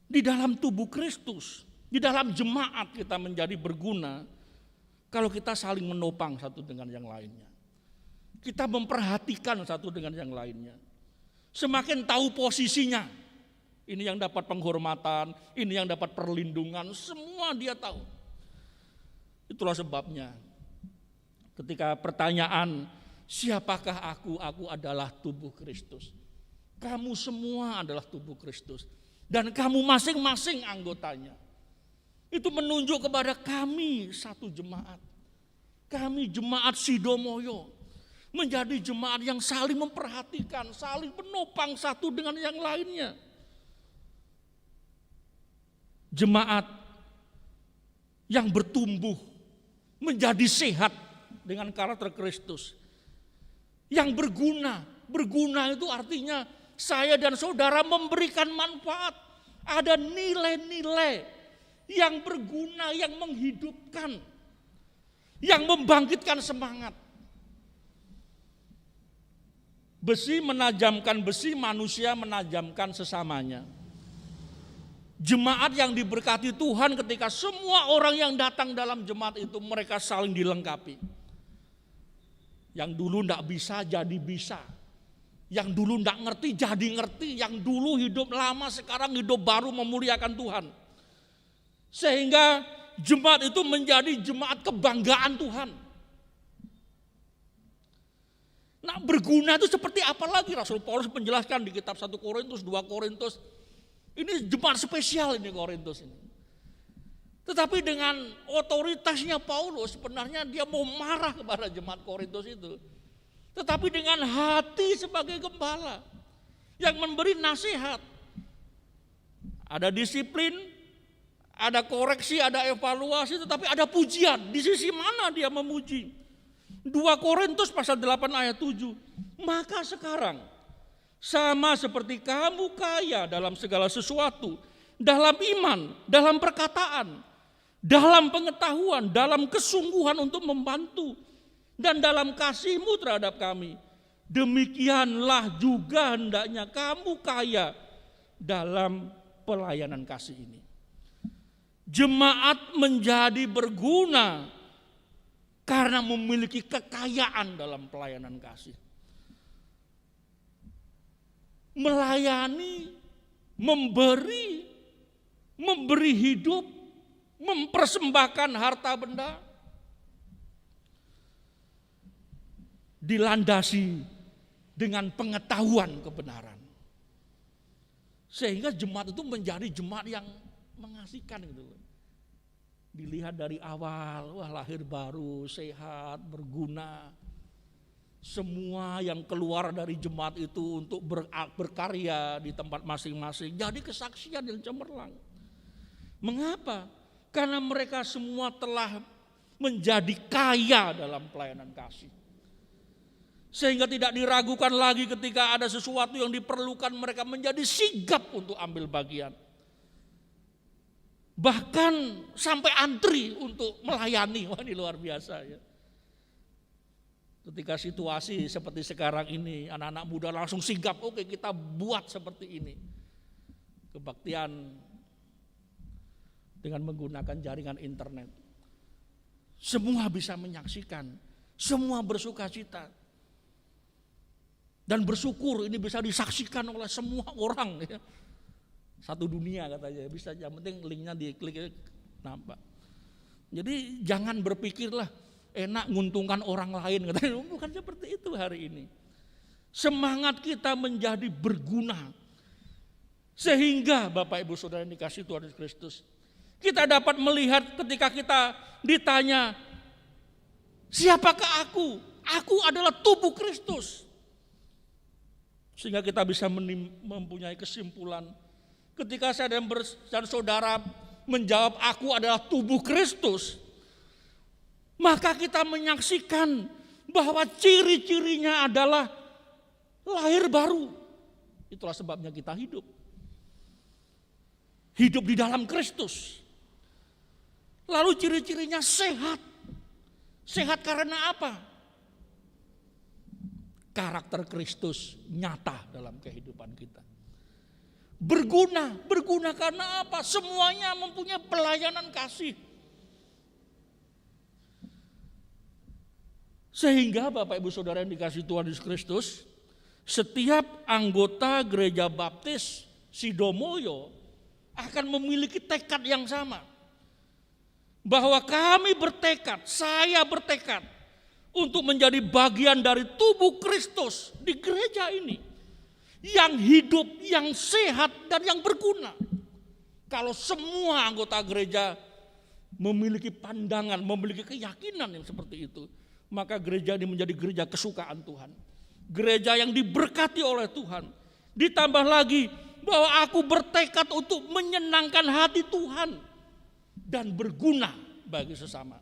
Di dalam tubuh Kristus, di dalam jemaat kita menjadi berguna kalau kita saling menopang satu dengan yang lainnya. Kita memperhatikan satu dengan yang lainnya. Semakin tahu posisinya. Ini yang dapat penghormatan, ini yang dapat perlindungan, semua dia tahu. Itulah sebabnya ketika pertanyaan, siapakah aku? Aku adalah tubuh Kristus. Kamu semua adalah tubuh Kristus. Dan kamu masing-masing anggotanya. Itu menunjuk kepada kami satu jemaat. Kami jemaat Sidomoyo. Menjadi jemaat yang saling memperhatikan, saling menopang satu dengan yang lainnya. Jemaat yang bertumbuh, menjadi sehat dengan karakter Kristus. Yang berguna, berguna itu artinya saya dan saudara memberikan manfaat. Ada nilai-nilai yang berguna, yang menghidupkan, yang membangkitkan semangat. Besi menajamkan besi, manusia menajamkan sesamanya. Jemaat yang diberkati Tuhan ketika semua orang yang datang dalam jemaat itu mereka saling dilengkapi. Yang dulu tidak bisa jadi bisa. Yang dulu tidak ngerti jadi ngerti. Yang dulu hidup lama sekarang hidup baru memuliakan Tuhan. Sehingga jemaat itu menjadi jemaat kebanggaan Tuhan. Nah, berguna itu seperti apa lagi? Rasul Paulus menjelaskan di kitab 1 Korintus, 2 Korintus. Ini jemaat spesial ini Korintus ini. Tetapi dengan otoritasnya Paulus sebenarnya dia mau marah kepada jemaat Korintus itu. Tetapi dengan hati sebagai gembala yang memberi nasihat. Ada disiplin, ada koreksi, ada evaluasi, tetapi ada pujian. Di sisi mana dia memuji? 2 Korintus pasal 8 ayat 7. Maka sekarang sama seperti kamu kaya dalam segala sesuatu, dalam iman, dalam perkataan, dalam pengetahuan, dalam kesungguhan untuk membantu, dan dalam kasihmu terhadap kami, demikianlah juga hendaknya kamu kaya dalam pelayanan kasih ini. Jemaat menjadi berguna karena memiliki kekayaan dalam pelayanan kasih. Melayani, memberi hidup, mempersembahkan harta benda, dilandasi dengan pengetahuan kebenaran. Sehingga jemaat itu menjadi jemaat yang mengasihkan gitu. Dilihat dari awal, wah lahir baru, sehat, berguna. Semua yang keluar dari jemaat itu untuk berkarya di tempat masing-masing jadi kesaksian yang cemerlang. Mengapa? Karena mereka semua telah menjadi kaya dalam pelayanan kasih. Sehingga tidak diragukan lagi ketika ada sesuatu yang diperlukan, mereka menjadi sigap untuk ambil bagian. Bahkan sampai antri untuk melayani. Wah, ini luar biasa ya. Ketika situasi seperti sekarang ini, anak-anak muda langsung sigap, oke kita buat seperti ini. Kebaktian dengan menggunakan jaringan internet. Semua bisa menyaksikan, semua bersuka cita. Dan bersyukur ini bisa disaksikan oleh semua orang ya. Satu dunia katanya, bisa, yang penting linknya diklik nampak. Jadi jangan berpikirlah enak nguntungkan orang lain katanya, bukan seperti itu hari ini. Semangat kita menjadi berguna. Sehingga Bapak Ibu Saudara yang dikasihi Tuhan Yesus Kristus, kita dapat melihat ketika kita ditanya, siapakah aku? Aku adalah tubuh Kristus. Sehingga kita bisa mempunyai kesimpulan, ketika saya dan saudara menjawab aku adalah tubuh Kristus, maka kita menyaksikan bahwa ciri-cirinya adalah lahir baru. Itulah sebabnya kita hidup. Hidup di dalam Kristus. Lalu ciri-cirinya sehat. Sehat karena apa? Karakter Kristus nyata dalam kehidupan kita. Berguna karena apa? Semuanya mempunyai pelayanan kasih. Sehingga Bapak Ibu Saudara yang dikasihi Tuhan Yesus Kristus, setiap anggota Gereja Baptis Sidomoyo akan memiliki tekad yang sama. Bahwa kami bertekad, saya bertekad untuk menjadi bagian dari tubuh Kristus di gereja ini. Yang hidup, yang sehat, dan yang berguna. Kalau semua anggota gereja memiliki pandangan, memiliki keyakinan yang seperti itu, maka gereja ini menjadi gereja kesukaan Tuhan. Gereja yang diberkati oleh Tuhan. Ditambah lagi bahwa aku bertekad untuk menyenangkan hati Tuhan dan berguna bagi sesama.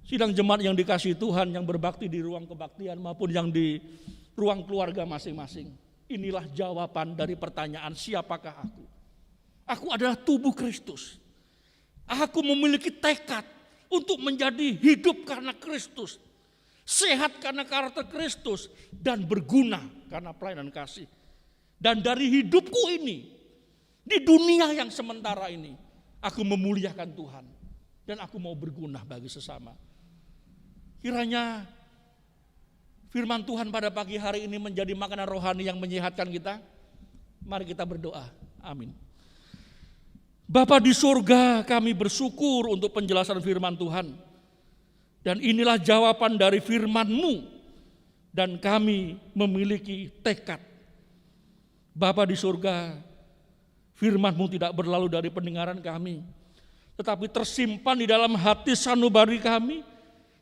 Sidang jemaat yang dikasihi Tuhan, yang berbakti di ruang kebaktian maupun yang di ruang keluarga masing-masing. Inilah jawaban dari pertanyaan siapakah aku? Aku adalah tubuh Kristus. Aku memiliki tekad untuk menjadi hidup karena Kristus. Sehat karena karakter Kristus. Dan berguna karena pelayanan kasih. Dan dari hidupku ini, di dunia yang sementara ini, aku memuliakan Tuhan. Dan aku mau berguna bagi sesama. Kiranya firman Tuhan pada pagi hari ini menjadi makanan rohani yang menyehatkan kita. Mari kita berdoa. Amin. Bapa di surga, kami bersyukur untuk penjelasan firman Tuhan. Dan inilah jawaban dari firman-Mu. Dan kami memiliki tekad. Bapa di surga, firman-Mu tidak berlalu dari pendengaran kami, tetapi tersimpan di dalam hati sanubari kami,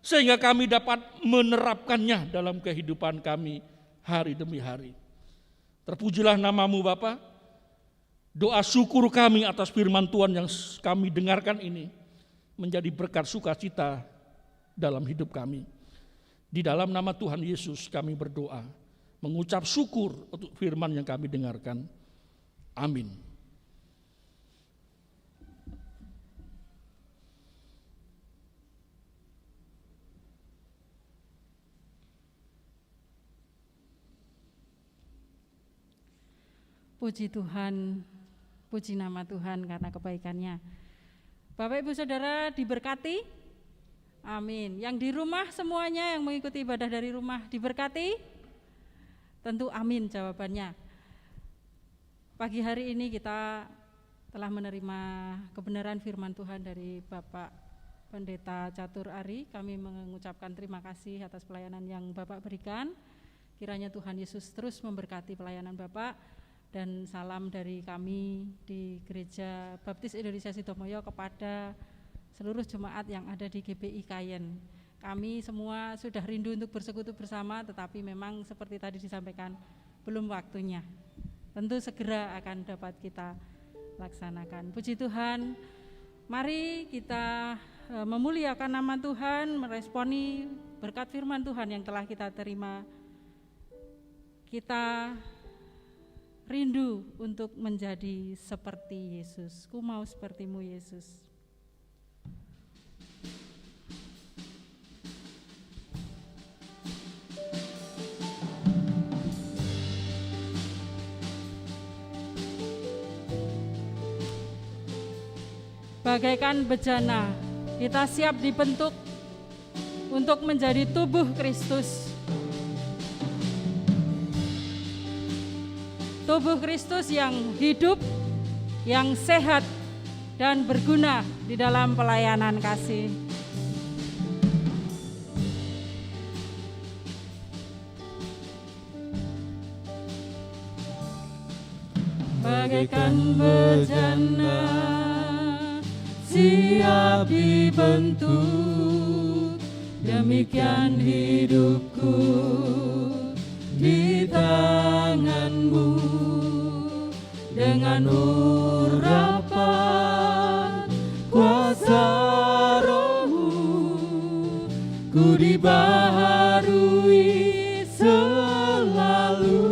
sehingga kami dapat menerapkannya dalam kehidupan kami hari demi hari. Terpujilah nama-Mu Bapa. Doa syukur kami atas firman Tuhan yang kami dengarkan ini menjadi berkat sukacita dalam hidup kami. Di dalam nama Tuhan Yesus kami berdoa, mengucap syukur untuk firman yang kami dengarkan. Amin. Puji Tuhan, puji nama Tuhan karena kebaikannya. Bapak Ibu Saudara diberkati, amin. Yang di rumah semuanya yang mengikuti ibadah dari rumah diberkati, tentu amin jawabannya. Pagi hari ini kita telah menerima kebenaran firman Tuhan dari Bapak Pendeta Catur Ari. Kami mengucapkan terima kasih atas pelayanan yang Bapak berikan. Kiranya Tuhan Yesus terus memberkati pelayanan Bapak. dan salam dari kami di Gereja Baptis Indonesia Sidomoyo kepada seluruh jemaat yang ada di GBI Kayen. Kami semua sudah rindu untuk bersekutu bersama, tetapi memang seperti tadi disampaikan belum waktunya. Tentu segera akan dapat kita laksanakan. Puji Tuhan, mari kita memuliakan nama Tuhan, meresponi berkat firman Tuhan yang telah kita terima. Kita rindu untuk menjadi seperti Yesus. Ku mau sepertimu Yesus. Bagaikan bejana, kita siap dibentuk untuk menjadi tubuh Kristus. Tubuh Kristus yang hidup, yang sehat, dan berguna di dalam pelayanan kasih. Bagaikan bejana, siap dibentuk, demikian hidupku di tanganmu. Dengan urapan kuasa Roh-Mu, ku dibaharui selalu.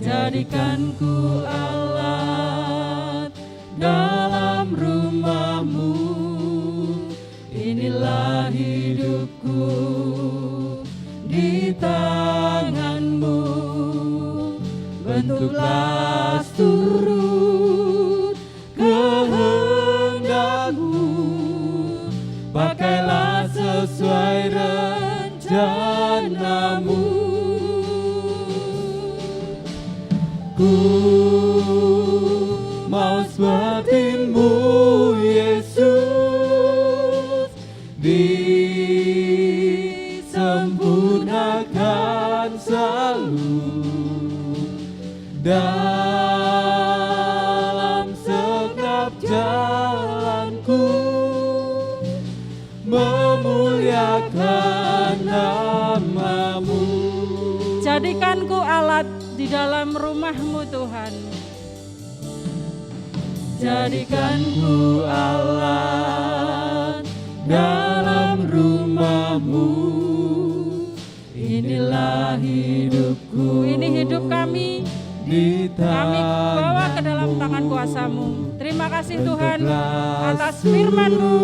Jadikan ku alat dalam rumah-Mu, inilah hidupku di tangan-Mu. Bentuklah turut kehendak-Mu, pakailah sesuai rencana-Mu. Ku mau seperti-Mu Yesus, disempurnakan selalu. Dalam segenap jalanku, memuliakan nama-Mu. Jadikan ku alat di dalam rumah-Mu Tuhan. Jadikan ku alat dalam rumah-Mu, inilah hidupku. Ini hidup kami. Kami bawa ke dalam tangan kuasa-Mu. Terima kasih Tuhan atas firman-Mu.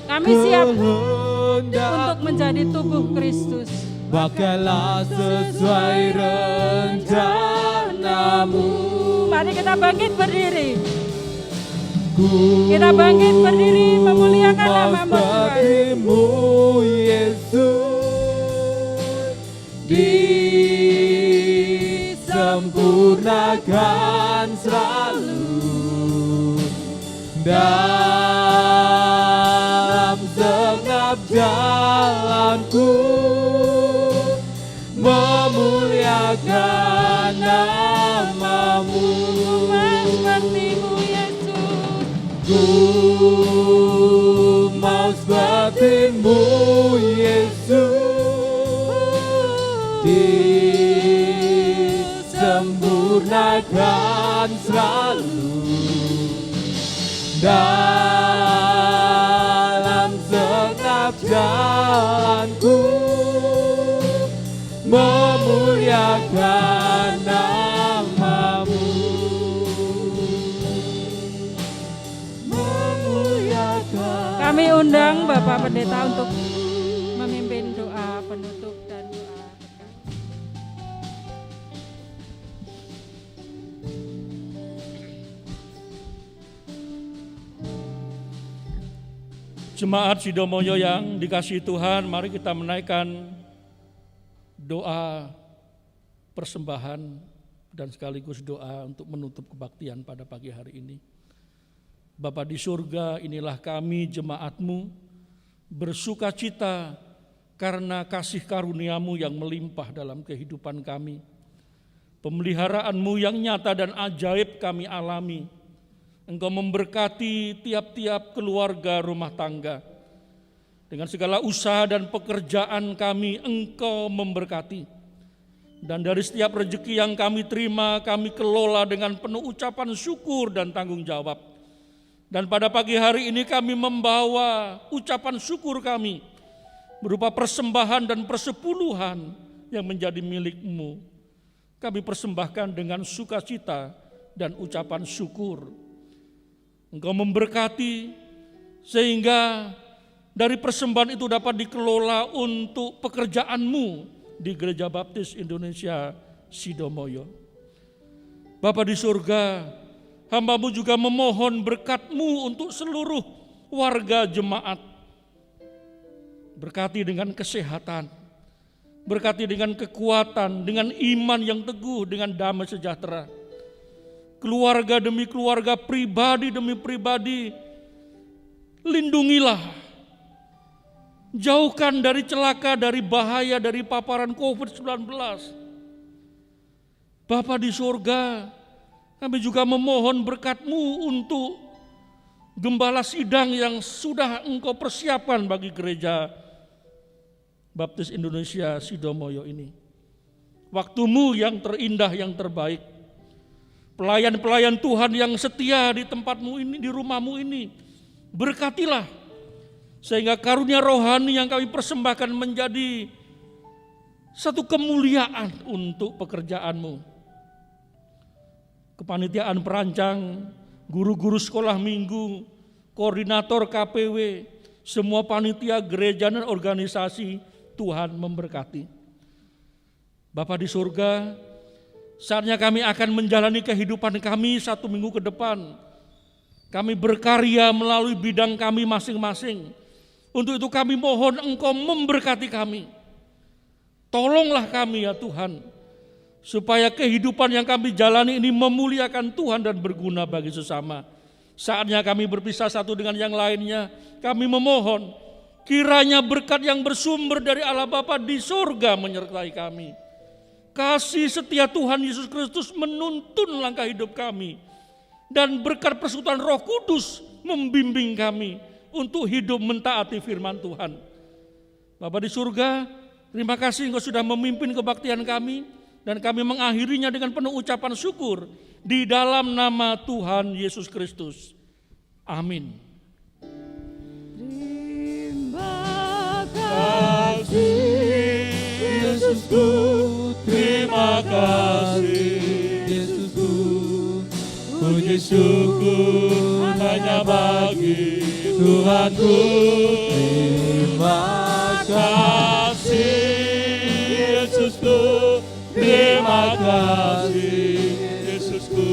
Kami siap untuk menjadi tubuh Kristus. Pakailah sesuai rencana-Mu. Mari kita bangkit berdiri. Kita bangkit berdiri memuliakan nama-Mu Tuhan. Yesus, disempurnakan selalu dalam segenap jalanku, memuliakan nama-Mu. Seperti-Mu Yesus, ku mau seperti-Mu Yesus, disempurnakan selalu dalam segenap jalanku, memuliakan nama-Mu. Memuliakan. Kami undang Bapak Pendeta untuk memimpin doa penutup dan doa berkat. Jemaat Sidomoyo yang dikasihi Tuhan, mari kita menaikkan doa persembahan dan sekaligus doa untuk menutup kebaktian pada pagi hari ini. Bapa di surga, inilah kami jemaat-Mu bersuka cita karena kasih karunia-Mu yang melimpah dalam kehidupan kami. Pemeliharaan-Mu yang nyata dan ajaib kami alami. Engkau memberkati tiap-tiap keluarga rumah tangga. Dengan segala usaha dan pekerjaan kami, Engkau memberkati. Dan dari setiap rezeki yang kami terima, kami kelola dengan penuh ucapan syukur dan tanggung jawab. Dan pada pagi hari ini kami membawa ucapan syukur kami berupa persembahan dan persepuluhan yang menjadi milik-Mu. Kami persembahkan dengan sukacita dan ucapan syukur. Engkau memberkati sehingga dari persembahan itu dapat dikelola untuk pekerjaan-Mu di Gereja Baptis Indonesia Sidomoyo. Bapa di surga, hamba-Mu juga memohon berkat-Mu untuk seluruh warga jemaat. Berkati dengan kesehatan, berkati dengan kekuatan, dengan iman yang teguh, dengan damai sejahtera. Keluarga demi keluarga, pribadi demi pribadi, lindungilah. Jauhkan dari celaka, dari bahaya, dari paparan COVID-19. Bapa di surga, kami juga memohon berkat-Mu untuk gembala sidang yang sudah Engkau persiapkan bagi Gereja Baptis Indonesia Sidomoyo ini. Waktu-Mu yang terindah, yang terbaik. Pelayan-pelayan Tuhan yang setia di tempat-Mu ini, di rumah-Mu ini. Berkatilah. Sehingga karunia rohani yang kami persembahkan menjadi satu kemuliaan untuk pekerjaan-Mu. Kepanitiaan perancang, guru-guru sekolah minggu, koordinator KPW, semua panitia gereja dan organisasi, Tuhan memberkati. Bapa di surga, saatnya kami akan menjalani kehidupan kami 1 minggu ke depan. Kami berkarya melalui bidang kami masing-masing. Untuk itu kami mohon Engkau memberkati kami. Tolonglah kami ya Tuhan, supaya kehidupan yang kami jalani ini memuliakan Tuhan dan berguna bagi sesama. Saatnya kami berpisah satu dengan yang lainnya, kami memohon kiranya berkat yang bersumber dari Allah Bapa di surga menyertai kami. Kasih setia Tuhan Yesus Kristus menuntun langkah hidup kami, dan berkat persekutuan Roh Kudus membimbing kami untuk hidup mentaati firman Tuhan. Bapa di surga, terima kasih Engkau sudah memimpin kebaktian kami, dan kami mengakhirinya dengan penuh ucapan syukur di dalam nama Tuhan Yesus Kristus. Amin. Terima kasih Yesusku, terima kasih Yesusku. Puji syukur hanya bagi Tuhanku. Terima kasih Yesusku, terima kasih Yesusku.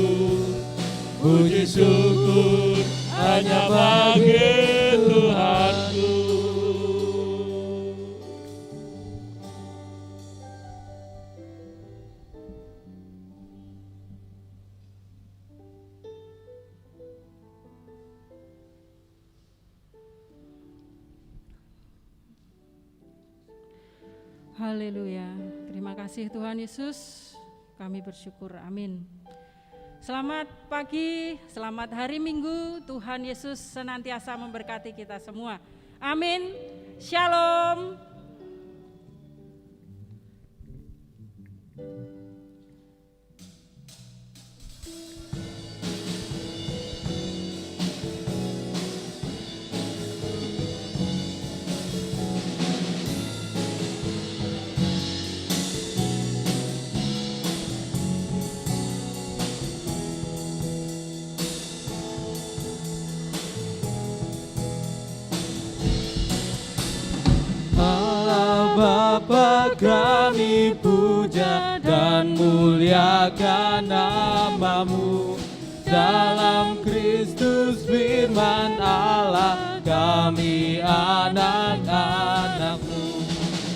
Puji syukur hanya bagi Tuhanku. Haleluya. Terima kasih Tuhan Yesus. Kami bersyukur. Amin. Selamat pagi, selamat hari Minggu. Tuhan Yesus senantiasa memberkati kita semua. Amin. Shalom. Bapa kami puja dan muliakan nama-Mu. Dalam Kristus firman Allah, kami anak-anak-Mu.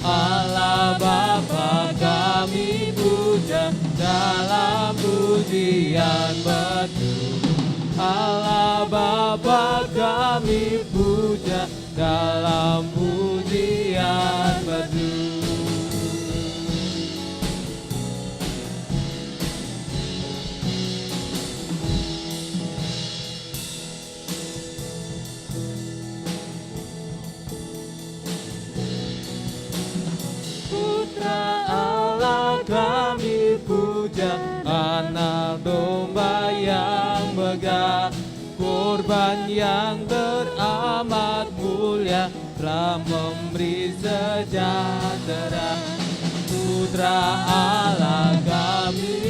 Allah Bapa kami puja dalam pujian bersyukur. Allah Bapa kami puja dalam pujian bersyukur. Tuhan yang teramat mulia telah memberi sejahtera. Putra Allah kami